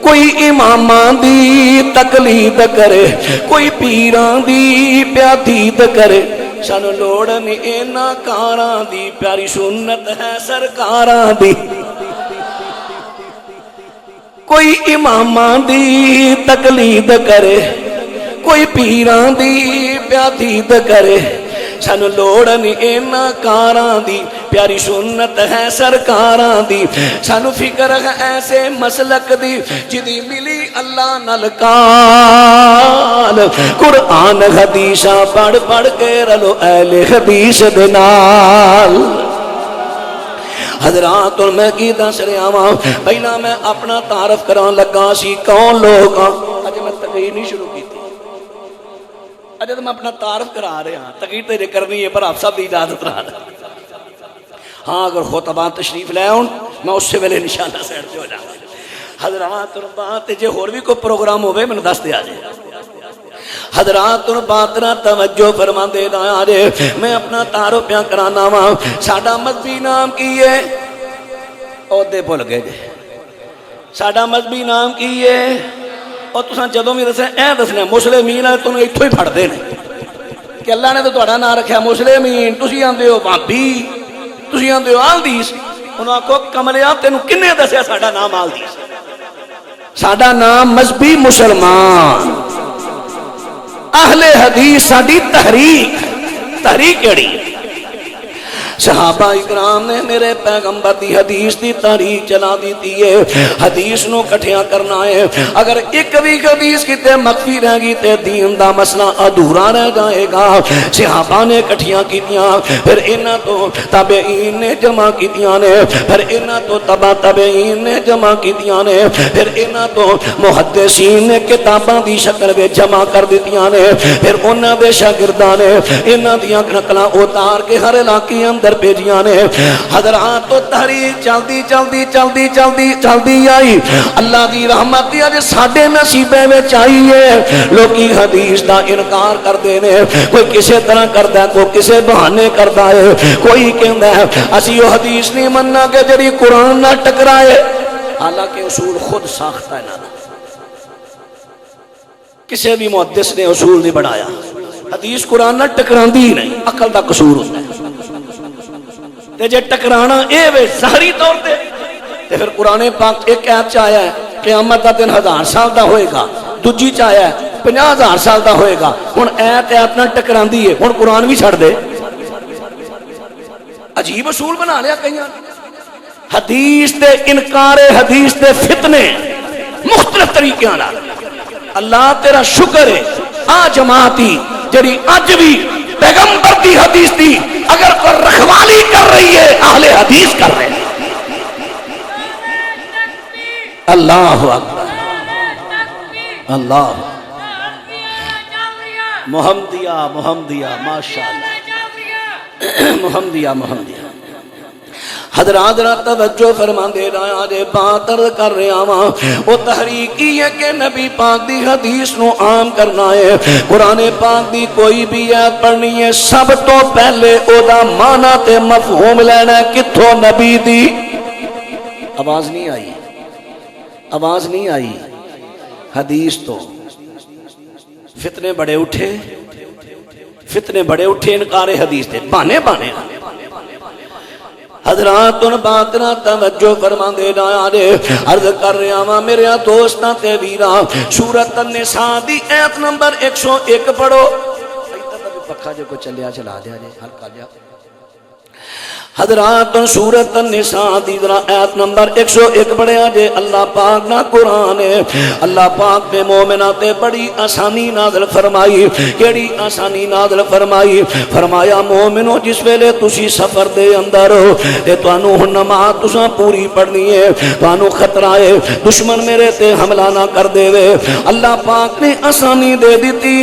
کوئی امامان دی تقلید کرے کوئی پیران دی پیادید کرے سانو لوڑ نہیں اینا کاراں دی پیاری سنت ہے سرکاراں دی کوئی امامان دی تقلید کرے کوئی پیران دی پیادید کرے سانو لوڑ نہیں اینا کاراں دی پیاری سنت ہے سرکاراں دی سانو فکر ہے ایسے مسلک دی جدی ملی اللہ نال کال قرآن حدیثہ پڑھ پڑھ کے رلو اہل حدیث دے نال حضرات اور میں کی دس رہا ہاں پہلا میں اپنا تعارف کران لگا سی کون لوگ اج میں تقریر نہیں شروع کی اجے تو میں اپنا تعارف کرا رہا ہاں تقریر تیرے کرنی ہے پر آپ سب دی اجازت رہا ہاں اگر خطبان تشریف لے آؤں میں اس سے ویلے انشاءاللہ سیٹ سے ہو جاؤں حضرات اور بات جے اور بھی کوئی پروگرام ہوئے میں نے دس دیا جائے حضرات اور بات نہ توجہ فرما دے رہا جے میں اپنا تعارف پیان کرانا ہاں ساڈا مذہبی نام کی ہے عہدے بھول گئے جے ساڈا مذہبی نام کی ہے اور تساں جدوں بھی دسے اے دسنا مسلمین ہے تانوں ایتھوں ہی پھڑ دے نے کہ اللہ نے تو تہاڈا نام رکھیا مسلمین تسی آندے ہو بھابی تسی آندے ہو آلدیس انہوں آکھو کملیا تینوں کنے دسیا ساڈا نام آلدیس ساڈا نام مذہبی مسلمان اہل حدیث ساڈی تحریک کیڑی صحابہ اکرام نے میرے پیغمبر دی حدیث دی تحریک چلا دیتی ہے حدیث نو کٹھیاں کرنا ہے اگر ایک بھی حدیث کیتے مخفی رہ گی تے دین دا مسئلہ ادھورا رہ جائے گا صحابہ نے کٹھیاں کیتیاں پھر انہاں تو تابعین نے جمع کیتیاں نے پھر انہاں تو تبع تابعین نے جمع کیتیاں نے پھر انہاں تو محدثین نے کتاباں دی شکل وچ جمع کر دتیاں نے پھر انہاں دے شاگرداں نے انہاں دیاں نقلاں اتار کے ہر علاقے اندر بھیجیاں نے حضرات تو تحریک چلدی آئی اللہ دی رحمت دی اج ساڈے نصیبے وچ آئی ہے لوکی حدیث دا انکار کردے نے کوئی کسے طرح کردا ہے کوئی کسے بہانے کردا ہے کوئی کہندا ہے اسی وہ حدیث نہیں مننا کہ جڑی قرآن نہ ٹکرائے حالانکہ اصول خود ساختہ ہے نا کسے بھی محدث نے اصول نہیں بڑھایا حدیث قرآن نہ ٹکراندی نہیں عقل دا قصور ہوتا ہے تے جے ٹکرانا اے وے ظاہری طور تے پھر قرآن پاک ایک آیت چاہیا ہے قیامت دا دن 1000 سال دا ہوئے گا دوجی چاہیا ہے 50,000 سال دا ہوئے گا ہن آیت نہ ٹکراندی ہے ہن قرآن بھی چھڑ دے عجیب اصول بنا لیا کئیاں حدیث تے انکار حدیث تے فتنے مختلف طریقے نال اللہ تیرا شکر ہے آ جماعتی جڑی اج بھی پیغمبر دی حدیث دی اگر کوئی رکھوالی کر رہی ہے اہل حدیث کر رہے ہیں. اللہ اکبر اللہ محمدیہ ماشاءاللہ محمدیہ حضرات توجہ فرما دے رہا جے بات کر رہا ہاں وہ تحریک ہے کہ نبی پاک دی حدیث نو عام کرنا ہے. قرآن پاک دی کوئی بھی آیت پڑھنی ہے سب تو پہلے او دا معنی تے مفہوم لینا ہے کتھوں نبی دی. آواز نہیں آئی حدیث تو فتنے بڑے اٹھے انکار حدیث دے بانے حضرات ان باتنا توجہ فرما دے رہا جے عرض کر رہا ہاں میرے دوستاں تے ویراں سورۃ النساء دی آیت نمبر 101 پڑھو. پکھا جو کو چلیا چلا دیا جے ہلکا جا. حضرات سورۃ النساء دی ذرا آیت نمبر 101 پڑھیا جے. اللہ پاک نا قرآن ہے اللہ پاک نے مومناں تے بڑی آسانی نازل فرمائی. کیڑی آسانی نازل فرمائی؟ فرمایا مومنو جس ویلے تسی سفر دے اندر ہو تے تانوں ہن نماز تساں پوری پڑھنی ہے تانوں خطرہ ہے دشمن میرے تے حملہ نہ کر دے وے. اللہ پاک نے آسانی دے دیتی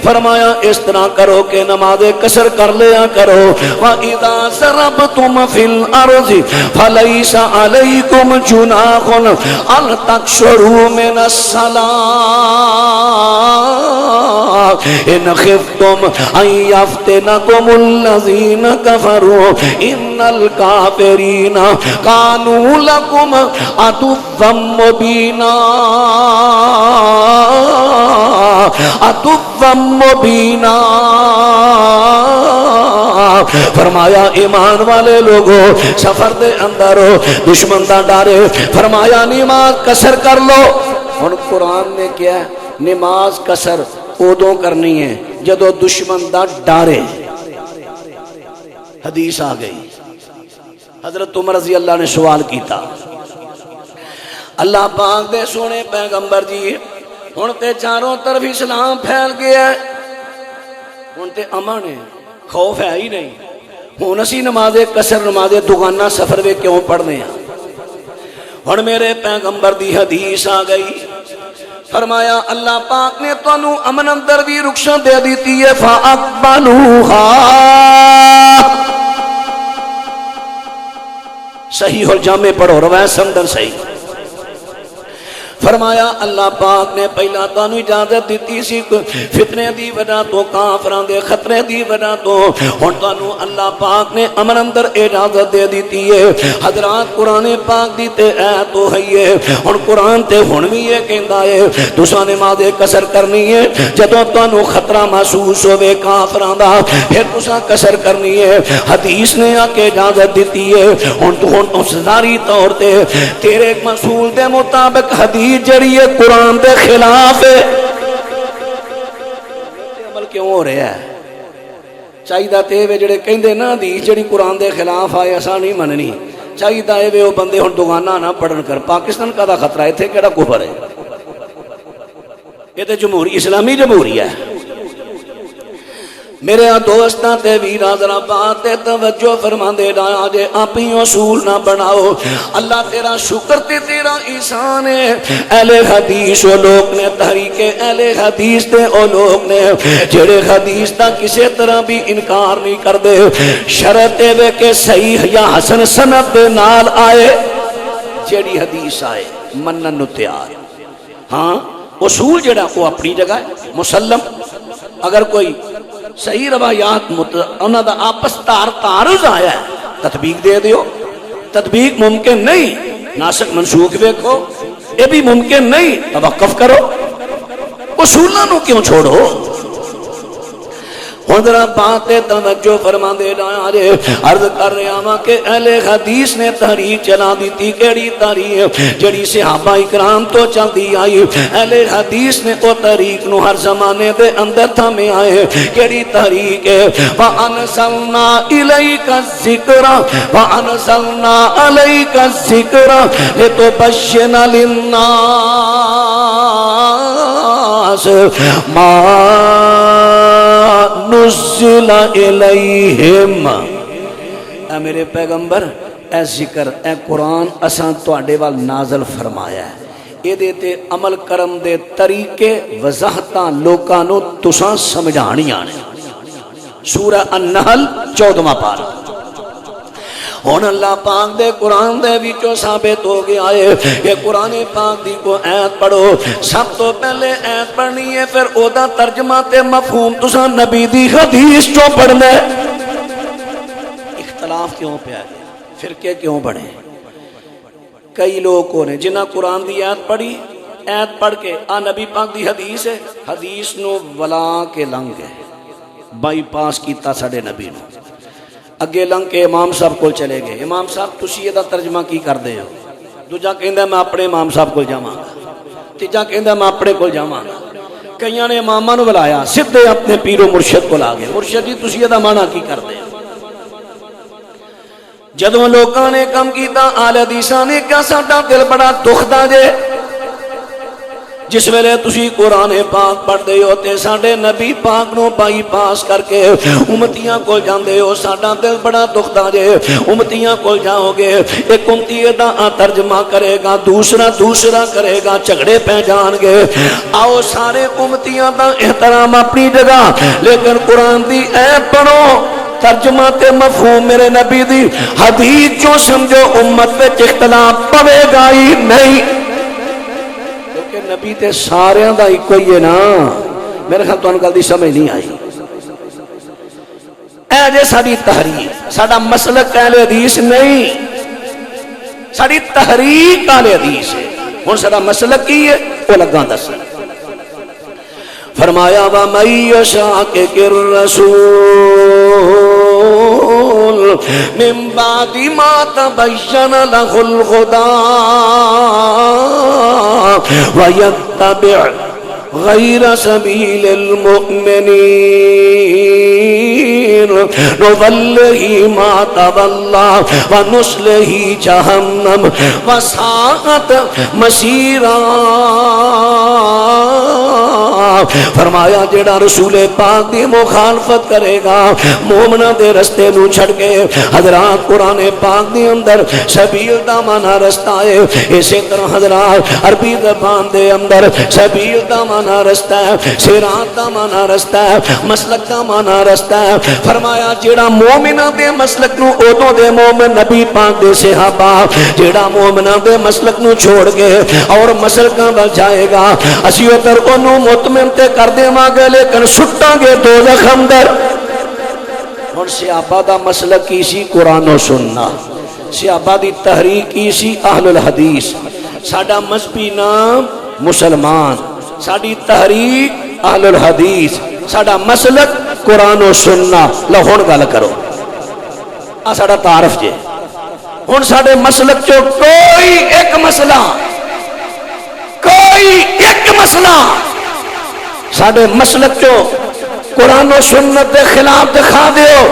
فرمایا اس طرح کرو کہ نماز قصر کر لیا کرو. وَإِذَا ضَرَبْتُمْ فِي الْأَرْضِ فَلَيْسَ عَلَيْكُمْ جُنَاحٌ أَن تَقْصُرُوا مِنَ الصَّلَاةِ إِنْ خِفْتُمْ أَن يَفْتِنَكُمُ الَّذِينَ كَفَرُوا إِنَّ الْكَافِرِينَ كَانُوا لَكُمْ عَدُوًّا مُّبِينًا فرمایا ایمان والے لوگوں سفر دے اندر ہو دشمن دا ڈارے فرمایا نماز قصر کر لو. ہن قرآن نے کیا ہے نماز قصر ادوں کرنی ہے جدو دشمن دا ڈارے. حدیث آ گئی حضرت عمر رضی اللہ نے سوال کیتا اللہ پاک دے سونے پیغمبر جی ہن تے چاروں طرف اسلام پھیل گیا ہے ہن تے امن ہے خوف ہے ہی نہیں. ہن اسی نماز قصر نماز دگانا سفر میں کیوں پڑھنے ہیں؟ ہن میرے پیغمبر دی حدیث آ گئی فرمایا اللہ پاک نے تانوں امن اندر بھی رخصت دے دیتی ہے. فَأَقْبَلُوهَا صحیح الجامع پڑھو روایت سندن صحیح. فرمایا اللہ پاک نے پہلا تانوں اجازت دیتی سی فتنے دی وجہ تو کافراں دے خطرے دی وجہ تو ہن تانوں اللہ پاک نے امن اندر اجازت دے دیتی ہے. حضرات قرآن پاک دی تے ایت تو ہے ہن قرآن تے ہن بھی یہ کہندا ہے تساں نماز قصر کرنی ہے جدوں تانوں خطرہ محسوس ہوے کافراں دا پھر تساں قصر کرنی ہے. حدیث نے آ کے اجازت دیتی ہے ہن تو ہن ظاہری طور تے تیرے مصول دے مطابق حدیث جڑی ہے قرآن دے خلاف ہے. عمل کیوں ہو رہا ہے؟ چاہیدہ تے وے جڑے کہندے نا حدیث جڑی قرآن دے خلاف آئے ایسا نہیں مننی. چاہیدہ اے وے وہ بندے ہن دگانا نہ پڑھن کر. پاکستان کا دا خطرہ ہے تھے کیڑا کفر ہے؟ یہ تے جمہوری اسلامی جمہوریہ ہے. میرے دوستاں تے ویراں ذرا بات تے توجہ فرما دے رہا جے اپنی اصول نہ بناؤ. اللہ تیرا شکر تے تیرا احسان ہے. اہل حدیث وہ لوگ نے تحریک اہل حدیث تے وہ لوگ نے جڑے حدیث دا کسی طرح بھی انکار نہیں کر دے شرط ہے کہ صحیح یا حسن سند دے نال آئے. جڑی حدیث آئے منن نو تیار. ہاں اصول جڑا وہ اپنی جگہ ہے مسلم. اگر کوئی صحیح روایات انہاں دا آپس تعارض آیا ہے تطبیق دے دیو. تطبیق ممکن نہیں ناسخ منسوخ دیکھو یہ بھی ممکن نہیں توقف کرو. اصولاں نو کیوں چھوڑو؟ ذرا بات توجہ فرما دے رہا جے عرض کر رہا ہاں کہ اہل حدیث نے تحریک چلا دیتی. کیڑی تحریک جڑی صحابہ اکرام تو چلتی آئی. اہل حدیث نے وہ تحریک نو ہر زمانے دے اندر تھامے آئے. کیڑی تحریک ہے؟ وَأَنزَلْنَا إِلَيْكَ الذِّكْرَ وَأَنزَلْنَا عَلَيْكَ الذِّكْرَ لِتُبَيِّنَ لِلنَّاسِ الناس ما نزل الیہم۔ اے میرے پیغمبر اے ذکر اے قرآن اساں تواڈے وال نازل فرمایا ہے، اے دے تے عمل کرم دے طریقے وضاحتاں لوکاں نو تساں سمجھانیاں نے۔ سورہ النحل 14واں پارہ۔ ہن اللہ پاک دے قرآن دے وچوں ثابت ہو گیا ہے کہ قرآن پاک دی کو آیت پڑھو، سب تو پہلے آیت پڑھنی ہے، پھر او دا ترجمہ تے مفہوم تساں نبی دی حدیث چوں پڑھنا ہے۔ اختلاف کیوں پہ آ گیا، فرقے کیوں بڑھے؟ کئی لوگ نے جنہاں قرآن دی آیت پڑھی، آیت پڑھ کے آ نبی پاک دی حدیث ہے، حدیث نو ولا کے لنگ ہے، بائی پاس کیتا ساڈے نبی نو، اگے لنگ کے امام صاحب کو چلے گئے، امام صاحب تسی یہ ترجمہ کی کر دے ہو؟ دوجا کہندا میں اپنے امام صاحب کو جاواں گا، تیجا کہندا میں اپنے کو جاواں گا۔ کئیاں نے اماماں نو بلایا، سدھے اپنے پیر و مرشد کو لا گئے، مرشد جی تسی یہ معنی کی کر دے ہو؟ جدوں لوکاں نے کم کیتا، آل حدیثاں نے کہا ساڈا دل بڑا دکھدا جے، جس ویلے تسی قرآن پاک پڑھ دے ہو تے ساڈے نبی پاک نو بائی پاس کر کے امتیاں کو جاندے ہو، ساڈا دل بڑا دکھدا جے، امتیاں کو جاؤ گے، ایک امتی دا ترجمہ کرے گا، دوسرا کرے گا، جھگڑے پہ جان گے۔ آؤ سارے امتیاں دا احترام اپنی جگہ، لیکن قرآن دی ایت پڑھو، ترجمہ تے مفہوم میرے نبی دی حدیث جو سمجھو، امت وچ اختلاف پوے گا ہی نہیں، کیونکہ نبی تے سارے دا ایک ہی ہے نا۔ میرے خیال تانوں گل دی سمجھ نہیں آئی۔ اے جے ساڈی تحریک، ساڈا مسلک اہل حدیث نہیں، ساڈی تحریک اہل حدیث ہے۔ ہن ساڈا مسلک کی ہے وہ لگا دس، فرمایا وَمَن يُشَاقِقِ الرَّسُولَ مِن بَعْدِ مَا تَبَيَّنَ لَهُ الْهُدَى وَيَتَّبِعْ غَيْرَ سَبِيلِ الْمُؤْمِنِينَ نُوَلِّهِ مَا تَوَلَّى وَنُصْلِهِ جَهَنَّمَ وَسَاءَتْ مَصِيرًا۔ فرمایا جیڑا رسول پاک دی مخالفت کرے گا، مومنہ دے رستے نو چھڑ کے، حضرات قرآن پاک دی اندر سبیل دا معنی رستہ ہے، اسی طرح حضرات عربی زبان دے اندر سبیل دا معنی رستہ ہے، صراط دا معنی رستہ ہے، مسلک دا معنی رستہ ہے۔ فرمایا جیڑا مومنہ دے مسلک نو اودوں دے مومن نبی پاک دے صحابہ، جیڑا مومنہ دے مسلک نو چھوڑ کے اور مسلکاں ول جائے گا، اسی ادھر اونوں مطمئن تے کر دیواں گے، لیکن سٹاں گے دوزخ اندر۔ ہن صحابہ دا مسلک کی سی قرآن و سننا، صحابہ دی تحریک کی سی اہل الحدیث، ساڈا مذہبی نام مسلمان، ساڈی تحریک اہل الحدیث، ساڈا مسلک قرآن و سننا۔ لو ہن گل کرو، آ ساڈا تعارف جے۔ ہن ساڈے مسلک چو کوئی ایک مسئلہ ساڈے مسلک چو قرآن و سنت دے خلاف دکھا دیو،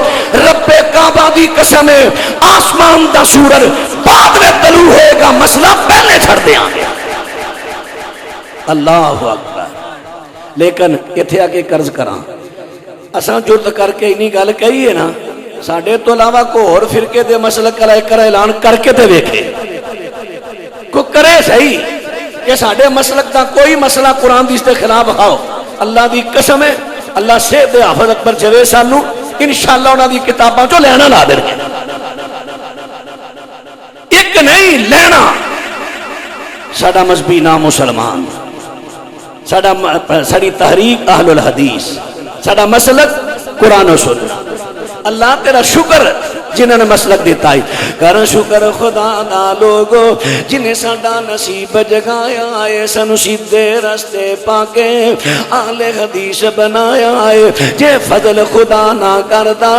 رب کعبہ دی قسم ہے، آسمان دا سورج بعد میں طلوع ہوئے گا، مسئلہ پہلے چھڑ دیاں گے۔ اللہ اکبر۔ لیکن اتھے آکے قرض کراں، اساں جرت کر کے انہی گل کہی ہے نا، ساڈے تو علاوہ کو اور فرقے دے مسلک کا اعلان کر کے تے ویکھے، کو کرے صحیح کہ ساڈے مسلک دا کوئی مسئلہ قرآن دی اس دے خلاف آؤ۔ اللہ دی قسم ہے، اللہ سے دے حافظ اکبر جوید سانو انشاءاللہ انہاں دی کتاباں چوں لینا لا دے، ایک نہیں لینا۔ ساڈا مذہبی نام مسلمان، ساڈی تحریک اہل الحدیث، ساڈا مسلک قرآن و سنت۔ اللہ تیرا شکر جنہوں نے مسلک دیتا ہے، کر شکر خدا دا لوگو جنہیں ساڈا نصیب جگایا ہے، سنو سیدھے رستے پاکے اہل حدیث بنایا ہے۔ جے فضل خدا نہ کردا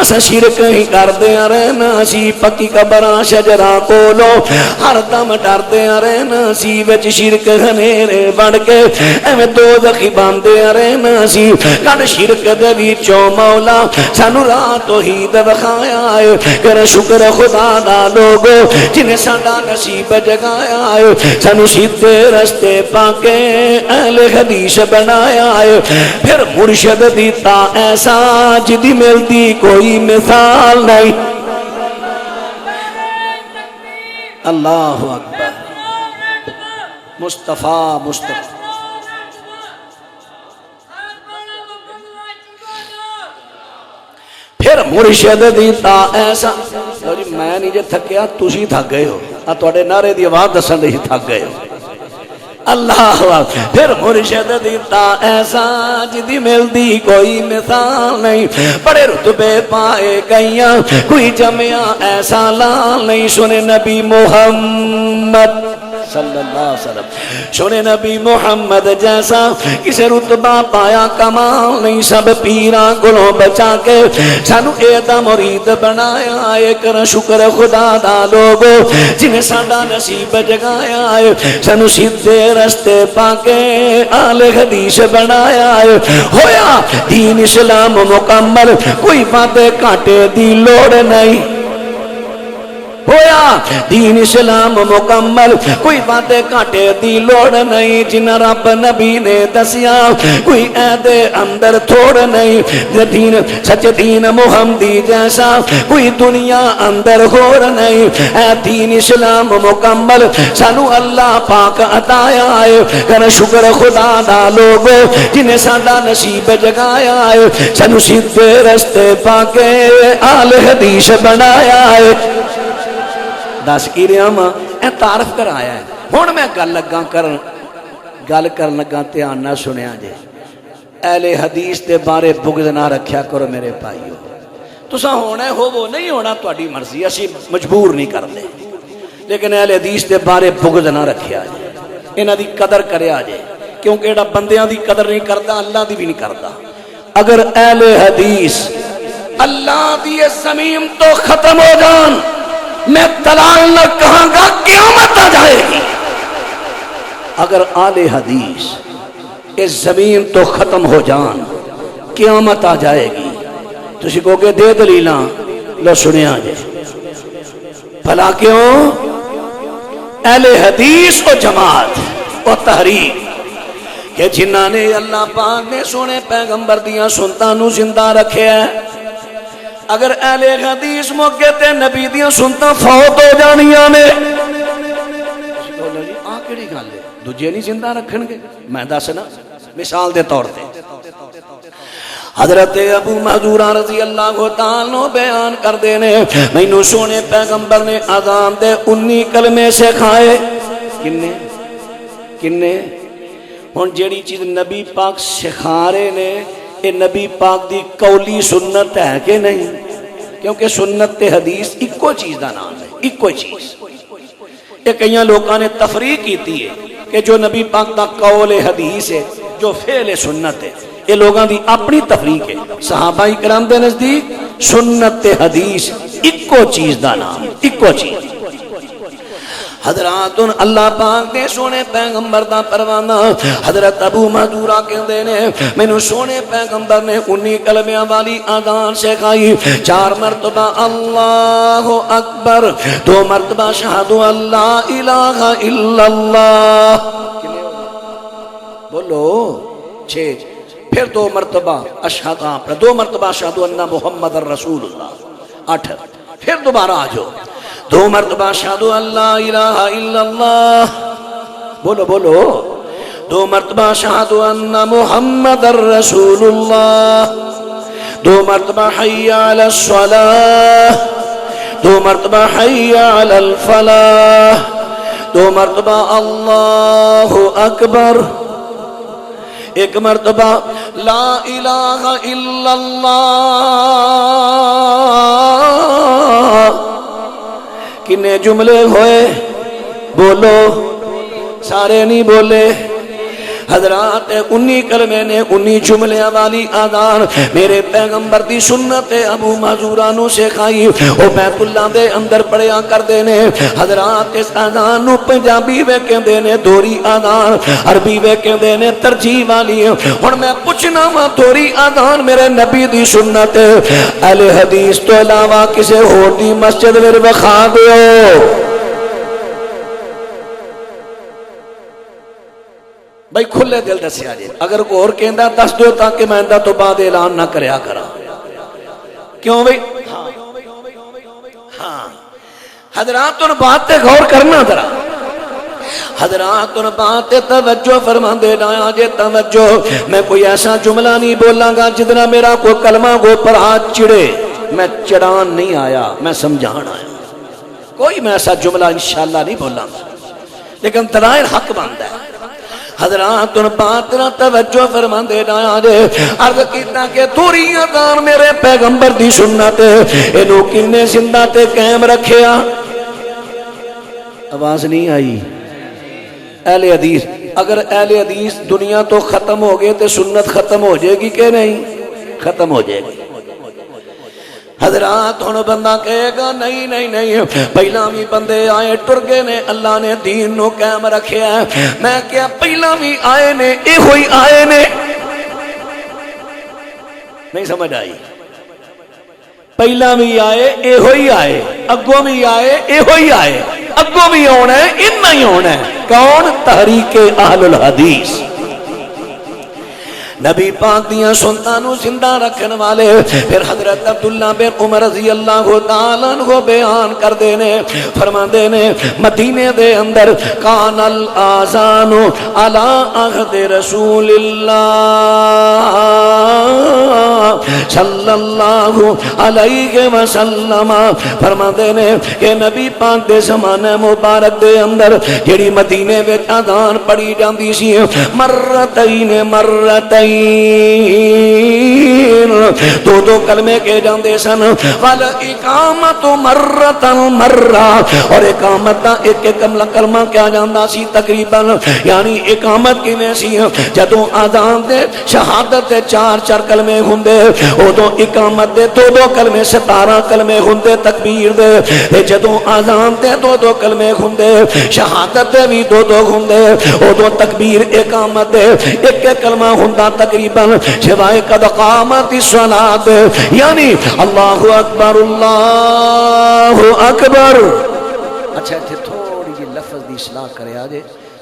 اسا شرک ہی کردے رہنا سی، پکی قبراں شجراں کولو ہر دم ڈردے رہنا سی، وچ شرک گھنیرے بن کے ایویں دوزخی باندے رہنا سی۔ کڈ شرک دے وچوں مولا سانو راہ توحید وکھایا ہے کر شکر خدا دا لوگو جنہیں ساڈا نصیب جگایا ہے سانو سیدھے رستے پا کے اہل حدیث بنایا ہے پھر مرشد دیتا ایسا جدی ملتی کوئی مثال نہیں اللہ اکبر مصطفیٰ مصطفیٰ پھر مرشد دیتا ایسا جی میں نہیں جے تھکیا تسی تھک گئے ہو تواڈے نعرے دی آواز دسن دے تھک گئے ہو اللہ پھر مرشد دیتا ایسا جدی ملدی کوئی مثال نہیں بڑے رتبے پائے گئیاں کوئی جمعہ ایسا لال نہیں سنے نبی محمد صلی اللہ علیہ وسلم سنے نبی محمد جیسا کسے رتبہ پایا کمال نہیں سب پیران گلوں بچا کے سانو ایدہ مرید بنایا ہے کر شکر خدا دا لوگو جنہیں ساڈا نصیب جگایا ہے سانو سیدھے رستے پا کے آل حدیث بنایا ہے ہویا دین اسلام مکمل کوئی باتیں کانٹے دی لوڑ نہیں ہویا دین اسلام مکمل کوئی باتیں کانٹے دی لوڑ نہیں جن رب نبی نے دسیا کوئی عہدے اندر تھوڑ نہیں دین سچ دین محمدی جیسا کوئی دنیا اندر غور نہیں اے دین اسلام مکمل سانو اللہ پاک عطایا ہے کر شکر خدا دا لوگو جنہیں ساڈا نصیب جگایا ہے سانو سیدھے رستے پا کے آل حدیث بنایا ہے دس کی رہا ماں اے تعارف کر آیا ہے ہون میں گل کرن لگا دھیان نہ سنیا جے اہل حدیث دے بارے بغض نہ رکھیا کرو میرے بھائیو تساں ہونا ہے ہو وہ نہیں ہونا تہاڈی مرضی اسی مجبور نہیں کرتے لیکن اہل حدیث دے بارے بغض نہ رکھیا جے انہاں دی قدر کریا جے کیونکہ ایڑا بندیاں دی قدر نہیں کردا اللہ دی بھی نہیں کردا اگر اہل حدیث اللہ دی زمین تو ختم ہو جان میں دلال نہ کہاں گا قیامت آ جائے گی اگر آل حدیث اس زمین تو ختم ہو جان قیامت آ جائے گی تو اسی کو کہ دے دلیلاں لو سنیا جے بھلا کیوں اہل حدیث و جماعت و تحریک کہ جنہاں نے اللہ پاک نے سونے پیغمبر دیاں سنتاں نو زندہ رکھے ہیں اگر اہل حدیث موقع تے نبی دیاں سنتاں فوت ہو جانیاں نے آ کیڑی گل ہے دوجے نہیں زندہ رکھن گے میں دسنا مثال دے طور تے حضرت ابو محذورہ رضی اللہ تعالیٰ عنہ بیان کر دینے مینوں سونے پیغمبر نے اذان دے 19 کلمے سکھائے کنے ہن جیڑی چیز نبی پاک سکھا رہے نے اے نبی پاک دی قولی سنت ہے کہ نہیں کیونکہ سنت تے حدیث ایکو چیز دا نام ہے ایکو چیز یہ کئیاں لوگاں نے تفریق کیتی ہے کہ جو نبی پاک دا قول حدیث ہے جو فعل سنت ہے یہ لوگاں دی اپنی تفریق ہے صحابہ کرام دے نزدیک سنت تے حدیث ایکو چیز دا نام ایکو چیز حضرات اللہ پاک دے سونے پیغمبر دا پروانہ حضرت ابو محذورہ کہندے نے مینوں سونے پیغمبر نے 19 کلمیاں والی اذان سکھائی 4 مرتبہ اللہ اکبر 2 مرتبہ اشہد ان لا الہ الا اللہ بولو 6 پھر 2 مرتبہ اشہد 2 مرتبہ اشہد ان محمد رسول اللہ 8 پھر دوبارہ آ جاؤ 2 مرتبہ اشہد ان لا الہ الا اللہ بولو بولو 2 مرتبہ اشہد ان محمد رسول اللہ 2 مرتبہ حی علی الصلاۃ 2 مرتبہ حی علی الفلاح 2 مرتبہ اللہ اکبر 1 مرتبہ لا الہ الا اللہ کنے جملے ہوئے بولو سارے نہیں بولے حضرات 19 کلمے نے 19 جملیاں والی آذان میرے پیغمبر دی سنت ابو معذورہ نو سکھائی، او بیت اللہ دے اندر پڑھیا کردے نے۔ حضرات اس آذان نو پنجابی وے کہندے نے دوہری آذان، عربی وے کہندے نے ترجیح والی۔ ہن میں پوچھنا وا دوہری آذان میرے نبی دی سنت اہل حدیث تو علاوہ کسے ہور دی مسجد وچ وکھا دیو۔ بھائی کھلے دل دسیا جی، اگر کوئی اور کہندا دس دیو تاکہ میں اندہ تو بعد اعلان نہ کریا کرا۔ کیوں بھائی؟ ہاں حضرات ان بات تے غور کرنا ذرا، حضرات ان بات تے توجہ فرما دے لایا جے توجہ۔ میں کوئی ایسا جملہ نہیں بولاں گا جتنا میرا کوئی کلمہ گو پر ہاتھ چڑے، میں چڑھان نہیں آیا، میں سمجھان آیا۔ کوئی میں ایسا جملہ انشاءاللہ نہیں بولاں گا، لیکن دلائل حق بنتا ہے۔ حضرات ان باتنا توجہ فرما دے لایا جے، عرض کیتا کہ دوہری آذان میرے پیغمبر دی سنت اینو کنے زندہ تے قائم رکھیا؟ آواز نہیں آئی؟ اہل حدیث، اگر اہل حدیث دنیا تو ختم ہو گئے تو سنت ختم ہو جائے گی کہ نہیں؟ ختم ہو جائے گی۔ حضرات ہن بندہ کہے گا نہیں نہیں نہیں، پہلا بھی بندے آئے ٹر گئے نے، اللہ نے دین نو قائم رکھیا ہے۔ میں کیا پہلا بھی آئے نے، اے ہوئی آئے نے؟ نہیں سمجھ آئی؟ پہلا بھی آئے اے ہوئی آئے، اگوں بھی آئے اے ہوئی آئے، اگوں بھی ہونا ہے انہا ہی ہونا ہے۔ کون؟ تحریک اہل الحدیث، نبی پاک دیاں سنتانو زندہ رکھن والے۔ پھر حضرت عبداللہ بن عمر رضی اللہ تعالیٰ عنہ بیان کر دینے، فرما دینے مدینے دے اندر کان الآذان علی عہد رسول اللہ صلی اللہ علیہ وسلم، فرما دینے کہ نبی پاک دے زمانہ مبارک دے اندر جڑی مدینے وچ اذان پڑھی جاندی سی مرتین دو دو کلمے کے جاندے سن، والاقامت مرتن مرہ، اور اقامت دا ایک کلمہ کیا جاندا سی تقریباً، یعنی اقامت کیویں سی جدوں آذان دے شہادت دے 4 کلمے ہوندے، اودوں اقامت دے 2 کلمے 17 کلمے ہوندے تکبیر دے، جدوں آذان دے 2 کلمے ہوندے، شہادت دے بھی 2 ہوندے، اودوں تکبیر اقامت دے ایک کلمہ ہوندا تقریباً سوائے قد قامت الصلاۃ، یعنی اللہ اکبر اللہ اکبر۔ اچھا اتنے تھوڑی جی لفظ دی اصلاح کرے آجے،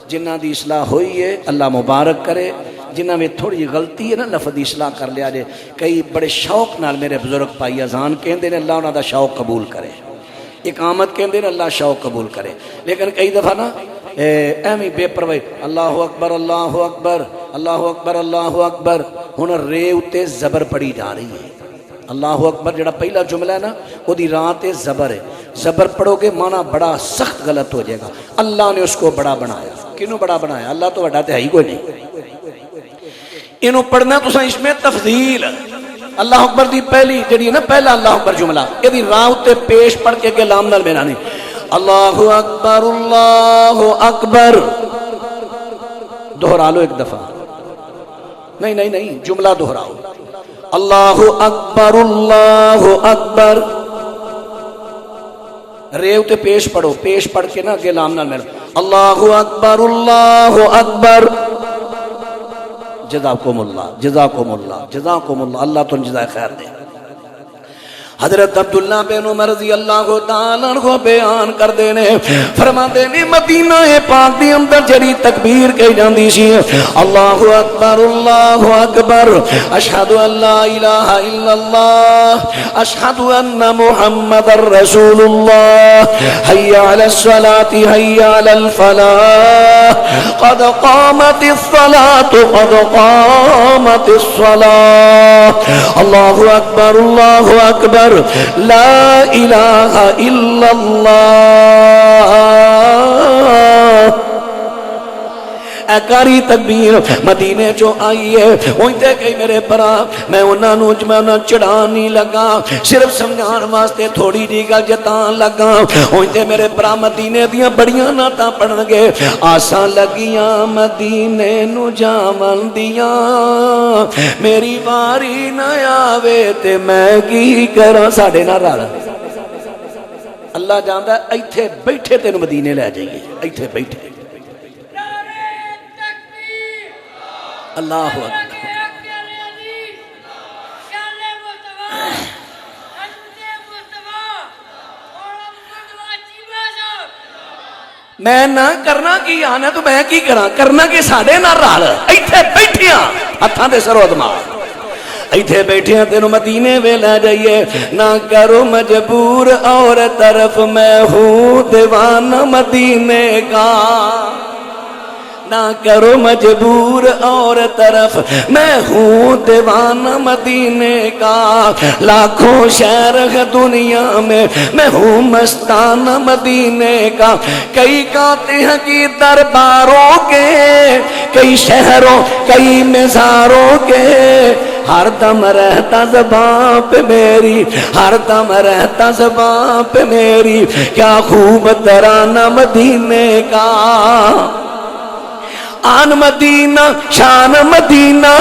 جنہ دی اصلاح ہوئی ہے اللہ مبارک کرے، جنہ میں تھوڑی جی غلطی ہے نا لفظ دی اصلاح کر لیا جے۔ کئی بڑے شوق نال میرے بزرگ پائی اذان کہندے نے، اللہ انہاں دا شوق قبول کرے، اقامت کہندے نے اللہ شوق قبول کرے، لیکن کئی دفعہ نا ایمی بے پرواہی اللہ اکبر اللہ اکبر اللہ اکبر اللہ اکبر، ہن رے اتے زبر پڑی جا رہی ہے۔ اللہ اکبر جڑا پہلا جملہ ہے نا وہ دی رات زبر ہے، زبر پڑھو گے معنی بڑا سخت غلط ہو جائے گا۔ اللہ نے اس کو بڑا بنایا، کینوں بڑا بنایا؟ اللہ تو بڑا تے ہے ہی کوئی نہیں۔ انہوں پڑھنا تو اس میں تفضیل، اللہ اکبر دی پہلی جڑی ہے نا پہلا اللہ اکبر جملہ یہ دی رات پیش پڑھ کے کہ لام نال میرا نہیں اللہ اکبر دہرا لو ایک دفعہ، نہیں نہیں نہیں جملہ دہراؤ، اللہ اکبر ریو تے پیش پڑھو، پیش پڑھ کے نا کہ لام نال میرا اللہ اکبر جزاکم اللہ جزاکم اللہ جزاکم اللہ، اللہ تو جزائے خیر دے۔ حضرت عبداللہ بن عمر رضی اللہ تعالیٰ عنہ بیان کر دینے، فرما دینے مدینہ پاک دی اندر جڑی تکبیر کہی جاندی سی اللہ اکبر اشہد ان لا الہ الا اللہ اشہد ان محمد رسول اللہ حی علی الصلاة حی علی الفلاح قد قامت الصلاة قد قامت الصلاة اللہ اکبر لا الہ الا اللہ۔ اے کاری تکبیر مدینے چو آئی ہے ہوئیتے کئی میرے برا میں انہاں نو چڑھان نہیں لگا صرف سمجھان واسطے تھوڑی جی گل جتان لگا ہوئیتے میرے برا مدینے دیاں بڑیاں ناتا پڑھن گے آساں لگیاں مدینے نو جامن دیاں میری واری نہ آوے تے میں کی کرا ساڑھے نہ رہا اللہ جاندا ہے ایتھے بیٹھے تینو مدینے لے جائیے ایتھے بیٹھے اللہ اکبر میں نہ کرنا کی آنا تو میں کی کرنا کہ ساڑھے نہ رال ایتھے بیٹھیاں ہتھاں دے سرو دماغ ایتھے بیٹھیاں تینو مدینے وے لے جائیے نہ کرو مجبور اور طرف میں ہوں دیوانہ مدینے کا نہ کرو مجبور اور طرف میں ہوں دیوانہ مدینے کا لاکھوں شہر ہے دنیا میں ہوں مستانہ مدینے کا کئی گاتے ہیں کی درباروں کے کئی شہروں کئی مزاروں کے ہر دم رہتا زبان پہ میری ہر دم رہتا زبان پہ میری کیا خوب ترانہ مدینے کا آن مدینہ شان مدینہ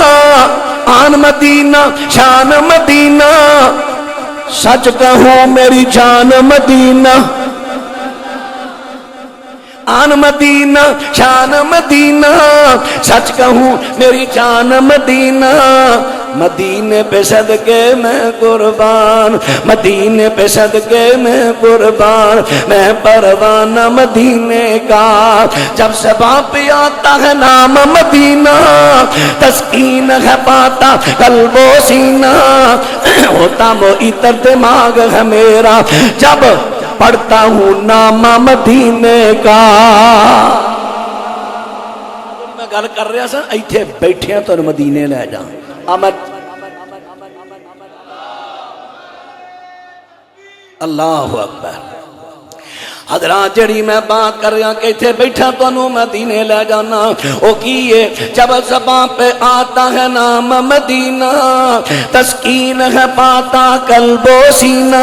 آن مدینہ شان مدینہ سچ کہوں میری جان مدینہ آن مدینہ شان مدینہ سچ کہوں میری جان مدینہ مدینے پہ صدقے میں قربان مدینے پہ صدقے میں قربان میں پروانہ مدینے کا جب زبان پہ آتا ہے نام مدینہ تسکین ہے پاتا قلب و سینہ ہوتا معطر دماغ ہے میرا جب پڑھتا ہوں نام مدینے کا میں گل کر رہا سا ایتھے بیٹھے تو مدینے لے جاؤں آمد اللہ اکبر حضرات جڑی میں بات کر رہا کہ ایتھے بیٹھا تو انہوں مدینے لے جانا او کیے جب زبان پہ آتا ہے نام مدینہ تسکین ہے پاتا قلب و سینہ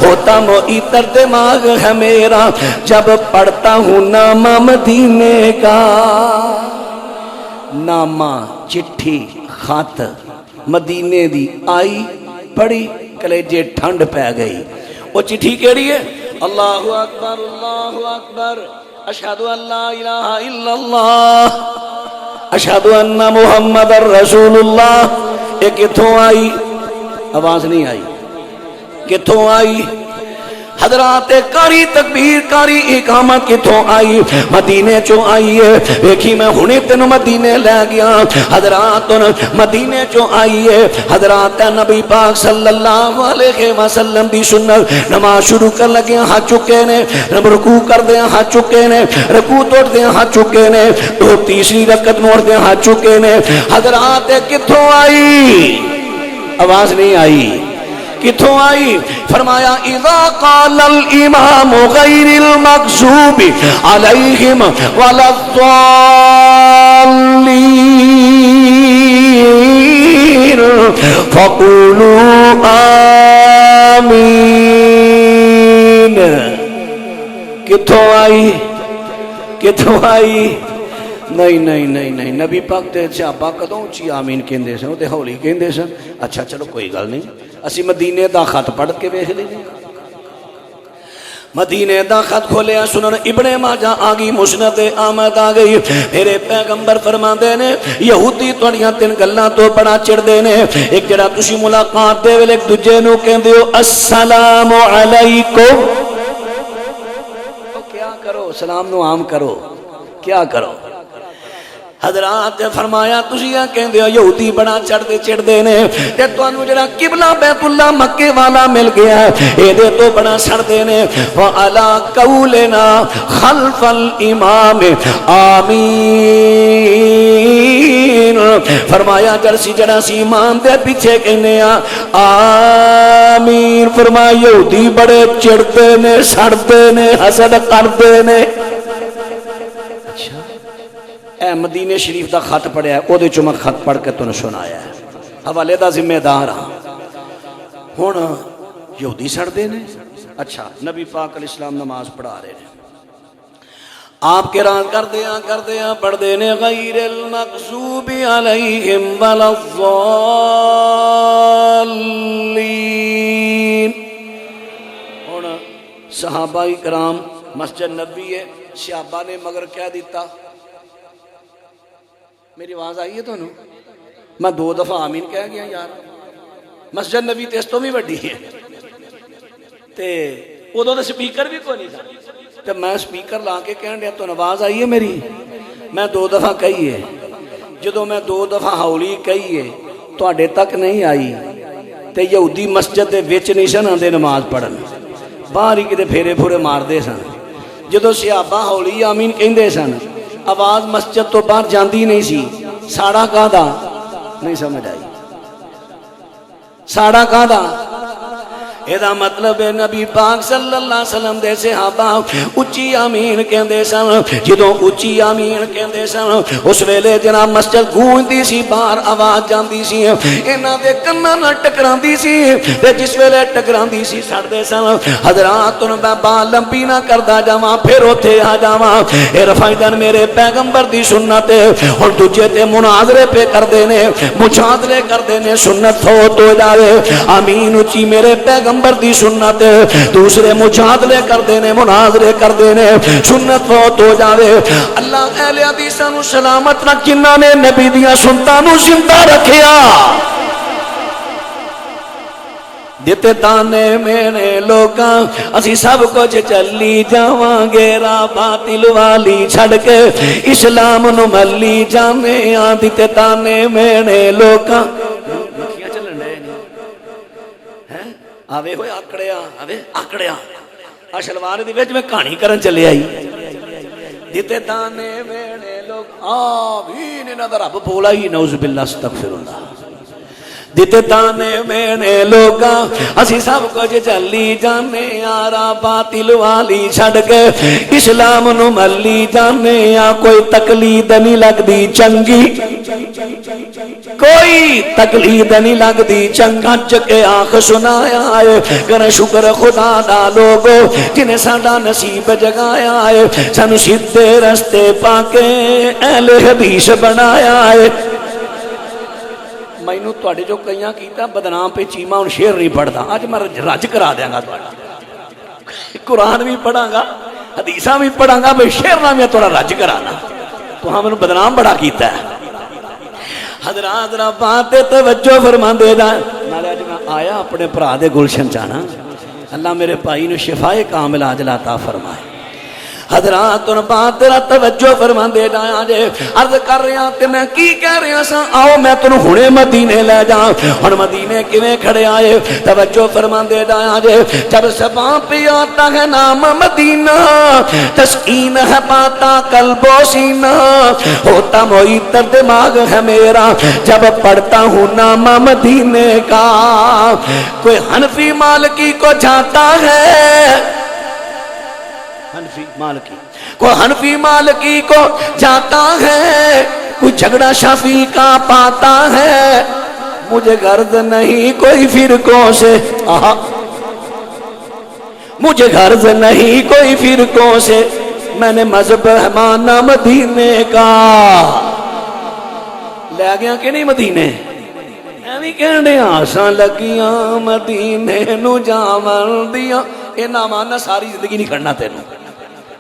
ہوتا معطر دماغ ہے میرا جب پڑھتا ہوں نام مدینے کا نامہ چٹھی خط مدینے دی آئی پڑھی کلیجے ٹھنڈ پہ گئی وہ چٹھی کیڑی ہے اللہ اکبر اشہدو ان لا الہ الا اللہ اشہدو ان محمد الرسول اللہ یہ کتھوں آئی آواز نہیں آئی کتھوں آئی حضرات کاری تکبیر کاری اقامت کتھوں آئی مدینے چو آئی ہے دیکھی میں ہنے تینوں مدینے لے گیا حضرات مدینے چو آئی ہے حضرات نبی پاک صلی اللہ علیہ وسلم دی سنت نماز شروع کر لگے ہاتھ چکے نے رکوع کر دے ہاتھ چکے نے رکوع توڑ دے ہاتھ چکے نے تو تیسری رکعت موڑ دے ہاتھ چکے نے حضرات کتھوں آئی آواز نہیں آئی کتھوں آئی فرمایا اذا قال الامام غیر المغضوب علیہم ولا الضالین فقولوا آمین کتھوں آئی کتھوں آئی نہیں نہیں نہیں نہیں نبی پاک تے صحابہ کدوں اچھی آمین کہندے سن تے ہولی کہندے سن اچھا چلو کوئی گل نہیں اسی مدینے دا خط پڑھ کے ویکھ لیں مدینے دا خط کھولیا سنن ابن ماجہ آگئی مسند احمد آگئی میرے پیغمبر فرماندے نے یہودی تواڈیاں تین گلاں تو بڑا چڑھدے نے ایک جڑا تسی ملاقات دے ویلے ایک دوجے نو کہندے ہو السلام علیکم کیا کرو سلام نو عام کرو کیا کرو حضرات فرمایا تسیاں کہندے ہو یہودی بڑا چڑھدے نے تے تانوں جڑا قبلہ بیت اللہ مکے والا مل گیا ہے اے دے تو بڑا سڑدے نے وعلا قولنا خلف الامام آمین فرمایا جڑا سی امام دے پیچھے کہنے آمین فرمایا یہودی بڑے چڑھدے نے سڑدے نے حسد کردے نے اے مدینے شریف دا خط پڑھیا ہے، او دے چوں میں خط پڑھ کے تنوں سنایا ہے، حوالے دا ذمہ دار ہاں۔ ہن یہودی سڑدے نے، اچھا نبی پاک علیہ السلام نماز پڑھا رہے ہیں، آپ قرآن کردے ہیں پڑھ دے نے غیر المغضوب علیہم ولا الضالین۔ ہن صحابہ کرام مسجد نبی ہے، صحابہ نے مگر کہہ دیتا، میری آواز آئی ہے تو انہوں میں 2 دفعہ آمین کہہ گیا یار، مسجد نبی تے اس تو بھی وڈی ہے تے ادھوں تے سپیکر بھی کوئی نہیں تھا، تے میں سپیکر لا کے کہن دیا تو آواز آئی ہے میری، میں 2 دفعہ کہی ہے، جدوں میں 2 دفعہ ہولی کہی ہے تواڈے تک نہیں آئی تے یہودی مسجد دے وچ نہیں سن آندے نماز پڑھن، باہر ہی کتے پھیرے پھورے مار دے سن، جدوں صحابہ ہولی آمین کہندے سن آواز مسجد تو باہر جاندی نہیں سی، ساڑا کہدا نہیں سمجھ آئی، ساڑا کہدا ایدہ مطلب ہے نبی پاک صلی اللہ علیہ وسلم دے صحابہ اچھی آمین کہندے سن، جدوں اچھی آمین کہندے سن اس ویلے جناب مسجد گونجدی سی، باہر آواز جاندی سی، انہاں دے کناں نال ٹکراندی سی تے جس ویلے ٹکراندی سی سڑدے سن۔ حضرات میں بات لمبی نہ کردا جاواں پھر اوتھے آ جاواں، اے رفائدن میرے پیغمبر دی سنت ہن دوجے تے مناظرے پہ کردے نے، مجادلے کردے نے، سنت فوت ہو جاوے آمین اچھی میرے پیغمبر دی سنت، دوسرے مجادلے کردے نے، مناظرے کردے نے، سنت فوت ہو جاوے۔ اللہ اہل حدیثاں نو سلامت رکھ جنہاں نے نبی دیاں سنتاں نو زندہ رکھیا، دیتے تانے میرے لوکاں اسی سب کچھ چلی جاواں گے، راہ باطل والی چھڑ کے اسلام نو ملی جانے آ، دیتے تانے میرے لوکاں آوے ہوئے آکڑیا، آوے آکڑیا شلوار دی وچ میں کہانی کرن چلے آئی، دیتے تانے میرے لوگ آمین انہاں دا رب بولا ہی نعوذ باللہ استغفر اللہ، دیتے تانے میرے لوگاں اسی سب کچھ چلی جانے آ، راہ باطل والی چھڑ کے اسلام نو ملی جانے آ، کوئی تقلید نہیں لگدی چنگی، کوئی تقلید نہیں لگدی چنگا، چکے آنکھ سنایا ہے، کرے شکر خدا دا لوگو جنہیں ساڈا نصیب جگایا ہے، سانو سیدھے رستے پاکے اہل حدیث بنایا ہے۔ میں تو جو کئیاں کیتا بدنام پہ چیمہ ان شیر نہیں پڑھتا، آج میں رج کرا دیا گا، قرآن بھی پڑھا گا حدیثاں بھی پڑھا گا، میں شیر نہ میں تھوڑا رج کرانا، تو ہاں میں بدنام بڑا کیتا ہے۔ حضرات ربات توجہ فرما دے دا، نالے آج میں آیا اپنے پرا دے گلشن چانا، اللہ میرے بھائی نے شفائے کامل عاجل عطا فرمائے۔ حضرات ان بات تیرا توجہ فرما دے جایا جے، عرض کر رہا تے میں کی کہہ رہا سا، آؤ میں تنوں ہنے مدینے لے جاؤں، ہن مدینے کیویں کھڑے آئے توجہ فرما دے جایا جے، جب زبان پہ آتا ہے نام مدینہ تسکین ہے پاتا قلب و سینہ، ہوتا معطر دماغ ہے میرا جب پڑھتا ہوں نام مدینے کا، کوئی حنفی مالکی کو جاتا ہے، حنفی مالکی کوئی حنفی مالکی کو جاتا ہے، کوئی جھگڑا شافی کا پاتا ہے، مجھے غرض نہیں کوئی فرقوں سے، مجھے غرض نہیں کوئی فرقوں سے، میں نے مذہب مانا مدینے کا، لے گیا کہ نہیں مدینے، ایویں کہنے آساں لگیاں مدینے نو جاون دیاں، اے نہ ماننا ساری زندگی نہیں کرنا تینوں،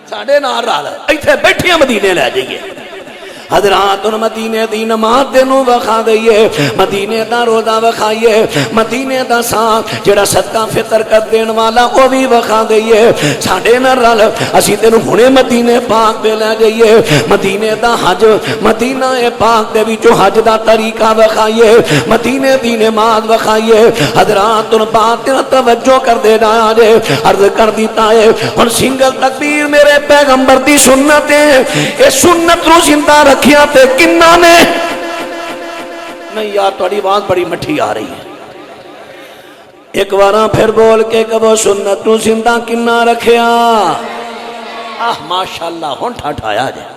ساڑھے نار رہا ہے ایتھے بیٹھیاں مدینے لے جائیے۔ حضرات ان مدینے دی نماز دینوں وکھا دئیے، مدینے دا روزہ وکھائیے، مدینے دا ساتھ جڑا صدقہ فطر کر دین والا وہ بھی وکھا دئیے، ساڑھے نار رہا ہے اسی تینوں ہنے مدینے پاک پہ لے جائیے، مدینے دا حج مدینہ پاک دے وچوں حج دا طریقہ وکھائیے، مدینے دی نماز وکھائیے۔ حضرات ان بات توجہ کر دے جایا جے، عرض کر دیتا ہے ہن سنگل تکبیر میرے پیغمبر دی سنت ہے، اے سنت رو زندہ رکھیا تے کنہ نے نہیں یار تھوڑی بات بڑی مٹھی آ رہی ہے، ایک بارہ پھر بول کے کبو سنت نو زندہ کنہ رکھیا، ماشاءاللہ ہن ٹھاٹھایا جائے۔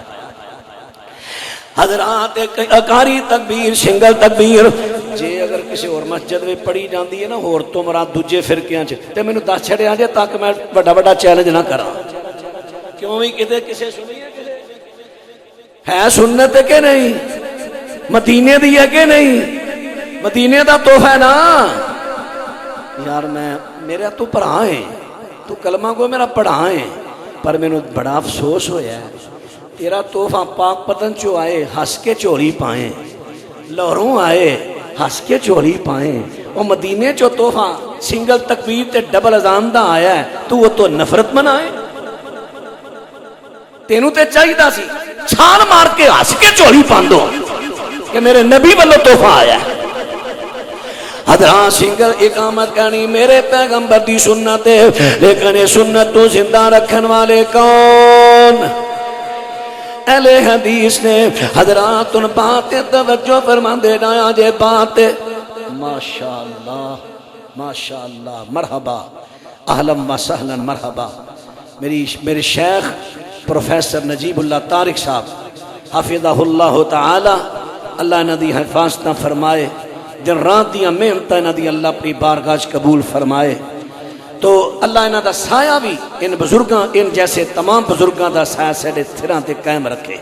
حضرات اکاری تکبیر سنگل تکبیر جے اگر کسی اور مسجد میں پڑھی جاندی ہے نا ہور تو مراد دوجے فرقیاں چ تے مینوں دس چھڑیا جے تاکہ میں بڑا بڑا چیلنج نہ کراں کیوں بھی کتے کسے سنی ہے سنت کہ نہیں مدینے دی ہے کہ نہیں مدینے دا تحفہ ہے نا یار میں میرا تو پڑھا ہے تو کلمہ کو میرا پڑھا ہے پر مینوں بڑا افسوس ہویا ہے تیرا تحفہ پاک پتن چو آئے ہس کے چوری پائیں لاہوروں آئے ہس کے چوری پائیں وہ مدینے چو تحفہ سنگل تکبیر تے ڈبل اذان دا آیا ہے تو وہ تو نفرت منائے تینوں تے چاہیے سی چھال مار کے ہس کے چوری پاندو کہ میرے نبی والو تحفہ آیا ہے حضرات سنگل اقامت کرنی میرے پیغمبر دی سنت ہے لیکن یہ سنت تو زندہ رکھن والے کون اہل حدیث نے حضرات ان باتیں توجہ فرمان دے نایا جے باتیں ماشاءاللہ ماشاءاللہ مرحبا اہلا و سہلا مرحبا میرے شیخ پروفیسر نجیب اللہ طارق صاحب حفظہ اللہ تعالی اللہ ندی حفاظتہ فرمائے دن رات دیا محنتیں ندی اللہ اپنی بارگاہ قبول فرمائے تو اللہ انہاں دا سایہ بھی ان بزرگاں ان جیسے تمام بزرگاں دا سایہ سیڑے تھراں تے قائم رکھے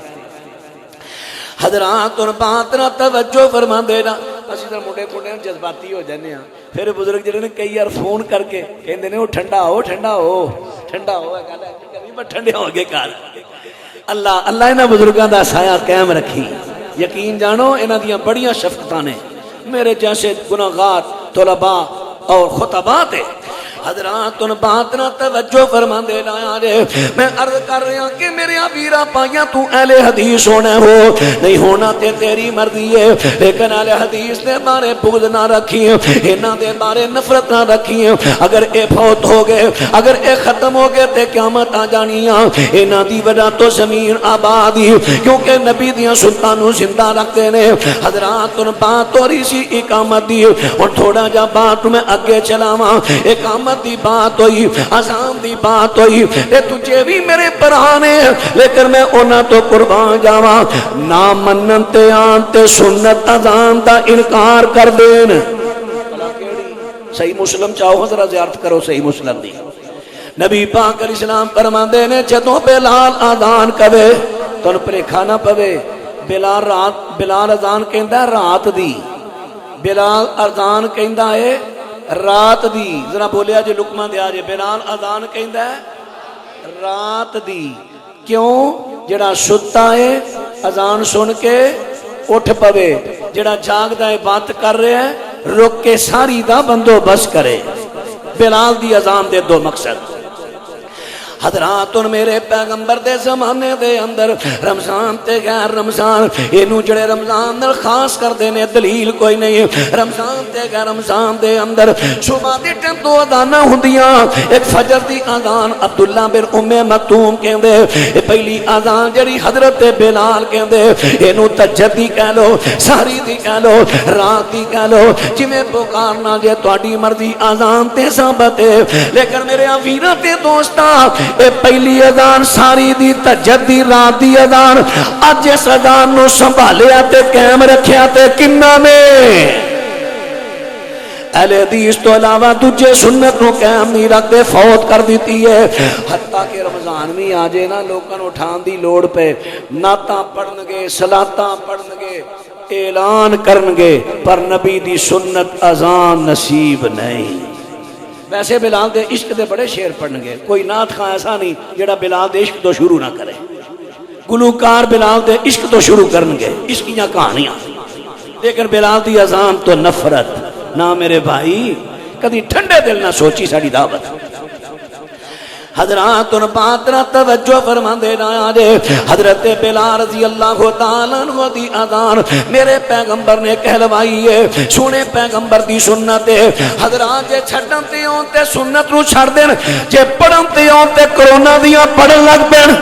حضرات اور باتنا توجہ فرما دینا اسی طرح موٹے موٹے جذباتی ہو جانے ہیں پھر بزرگ جڑے نے کئی یار فون کر کے کہندے نے وہ ٹھنڈا ہو ٹھنڈا ہو ٹھنڈا ہو کہندا کبھی میں ٹھنڈے ہو گئے کار اللہ انہاں بزرگاں دا سایہ قائم رکھی یقین جانو انہاں دیاں بڑیاں شفقتاں نے میرے جیسے گناہگار طلباء اور خطبات حضرات ان باتنا توجہ فرما دے لایا جے میں عرض کر رہا کہ میرے ویرا پائیاں تو اہل حدیث ہونا ہو نہیں ہونا تے تیری مرضی ہے لیکن اہل حدیث دے بارے بغض نہ رکھی انہاں دے بارے نفرت نہ رکھی اگر اے فوت ہو گئے اگر اے ختم ہو گئے تے قیامت آ جانی انہاں دی وجہ تو زمین آبادی کیونکہ نبی دیاں سلطانوں زندہ رکھتے نے حضرات ان بات اور اسی اقامت دی اور تھوڑا جا بات میں اگے چلاواں اقامت دی بات ہوئی اذان دی بات ہوئی اے تجھے بھی میرے پرانے لیکن میں انہاں تو قربان جاواں نہ منن تے آن تے سنت اذان دا انکار کر دین صحیح مسلم چاہو ذرا زیارت کرو صحیح مسلم دی نبی پاک علیہ السلام فرماندے نے جدوں بلال اذان کرے تن پریکھا نہ پوے بلال اذان کہندا رات دی بلال اذان کہندا ہے رات دی ذرا بولیا جے لقمہ دیا جے بلال اذان کہندا ہے رات دی کیوں جڑا ستا ہے اذان سن کے اٹھ پوے جڑا جاگدا ہے بات کر رہے ہیں رک کے ساری دا بندوبست کرے بلال دی اذان دے دو مقصد حضرات ان میرے پیغمبر دے زمانے دے اندر رمضان تے غیر رمضان اینو جڑے رمضان نال خاص کر دینے دلیل کوئی نہیں رمضان تے غیر رمضان دے اندر صبح دے ٹائم دو اذاناں ہوندیاں ایک فجر دی اذان عبداللہ بن ام مکتوم کہندے اے پہلی اذان جڑی حضرت بلال کہندے اینو تہجد دی کہہ لو سحری دی کہہ لو رات دی کہہ لو جویں پکارنا جے تہاڈی مرضی اذان تے ثابت ہے لیکن میرے ویراں تے دوستاں اے پہلی اذان ساری دی تہجد دی رات دی اذان اج اس اذان نو سنبھالیا تے قائم رکھیا تے کناں نے اہل حدیث تو علاوہ تجھے سنت نو قائم نہیں رکھتے فوت کر دیتی ہے حتیٰ کہ رمضان بھی آ جائے نا لوگوں نے اٹھان دی لوڑ پہ نعتاں پڑھن گے صلاتاں پڑھن گے اعلان کرن گے پر نبی دی سنت اذان نصیب نہیں ویسے بلال دے عشق دے بڑے شعر پڑھن گے کوئی نعت خواہ ایسا نہیں جڑا بلال دے عشق تو شروع نہ کرے گلوکار بلال دے عشق تو شروع کرن گے عشقیاں کہانیاں لیکن بلال دی اذان تو نفرت نہ میرے بھائی کدی ٹھنڈے دل نہ سوچی ساڑی دعوت حضرات ان باتنا توجہ فرما دینا آجے حضرت بلال رضی اللہ تعالیٰ عنہ دی اذان میرے پیغمبر نے کہلوائی ہے سونے پیغمبر دی سنت ہے حضرات جے چھڑن تے ہون تے سنت رو چھڑ دین جے پڑھن تے ہون تے کرونا دیاں پڑھن لگ پین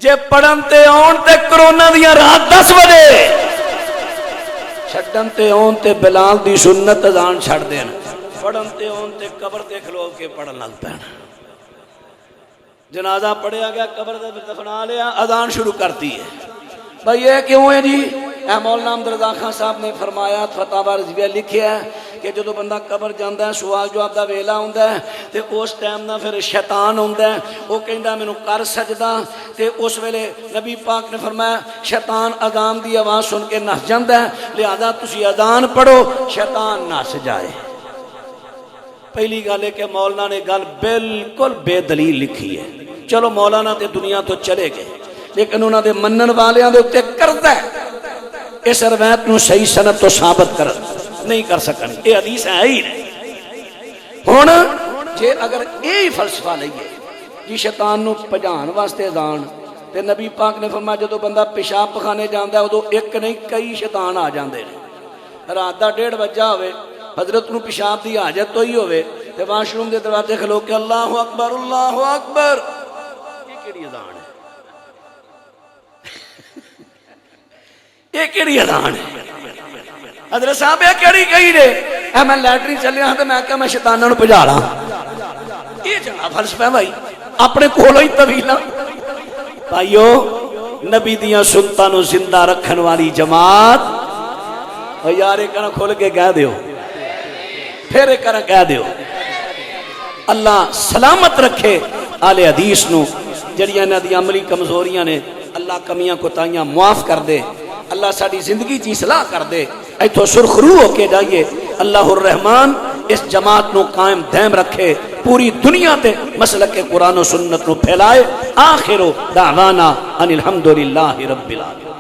جے پڑھن تے ہون تے کرونا دیاں رات 10 بجے چھڑن تے ہون تے بلال دی سنت اذان چھڑ دین پڑھن تے ہون تے قبر تے کھلو کے پڑھن لگ پین جنازہ پڑھیا گیا، قبر دے دفنا لیا، اذان شروع کرتی ہے۔ بھائی یہ کیوں ہے جی؟ اے مولانا عبد الرزاق خان صاحب نے فرمایا، فتاوی رضویہ لکھیا ہے کہ جدو بندہ قبر جاندا ہے، سوال جواب دا ویلا ہوندا ہے تے اس ٹائم دا پھر شیطان ہوندا ہے، وہ کہندا مینوں کر سجدہ، تے اس ویلے نبی پاک نے فرمایا شیطان اذان دی آواز سن کے نس جاندا ہے، لہذا تسی اذان پڑھو شیطان نس جائے۔ پہلی گل ہے کہ مولانا نے گل بالکل بے دلیل لکھی ہے۔ چلو مولانا تے دنیا تو چلے گئے، لیکن انہوں نے منن والیاں دے اوتے کردا ہے، اس روایت نو صحیح سند تو ثابت کر نہیں کر سکن، یہ حدیث ہے ہی نہیں۔ ہن جے اگر یہی فلسفہ لئیے جی شیطان نو پجان واسطے اذان، تے نبی پاک نے فرمایا جدو بندہ پیشاب پخانے جاندا ہے ادو ایک نہیں کئی شیطان آ جاندے نے۔ رات دا 1:30 بجا ہوئے، حضرت نو پیشاب دی حاجت ہوئی ہوئے تے واش روم دے دروازے کھلو کے اللہ اکبر اللہ اکبر، یہ کیڑی اذان ہے؟ یہ کیڑی اذان ہے؟ حضرت صاحب یہ کیڑی کہی نے؟ اے میں لیٹری چلیا ہاں تے میں کہا میں شیطاناں نو بھجا لاں۔ یہ جڑا فلسفہ ہے بھائی اپنے کولوں ہی طویلاں۔ بھائیو نبی دیاں سنتاں نو زندہ رکھن والی جماعت، او یار ایک کنا کھول کے کہہ دیو، پھر ایک کنا کہہ دیو، اللہ سلامت رکھے آل حدیث نو، جڑیاں انہاں دی عملی کمزوریاں نے اللہ کمیاں کوتاہیاں معاف کر دے، اللہ ساری زندگی جی اصلاح کر دے، ایتھوں سرخرو ہو کے جائیے۔ اللہ الرحمن اس جماعت نو قائم دائم رکھے، پوری دنیا تے مسلک قرآن و سنت نو پھیلائے۔ آخر دعوانا ان الحمدللہ رب العالمین۔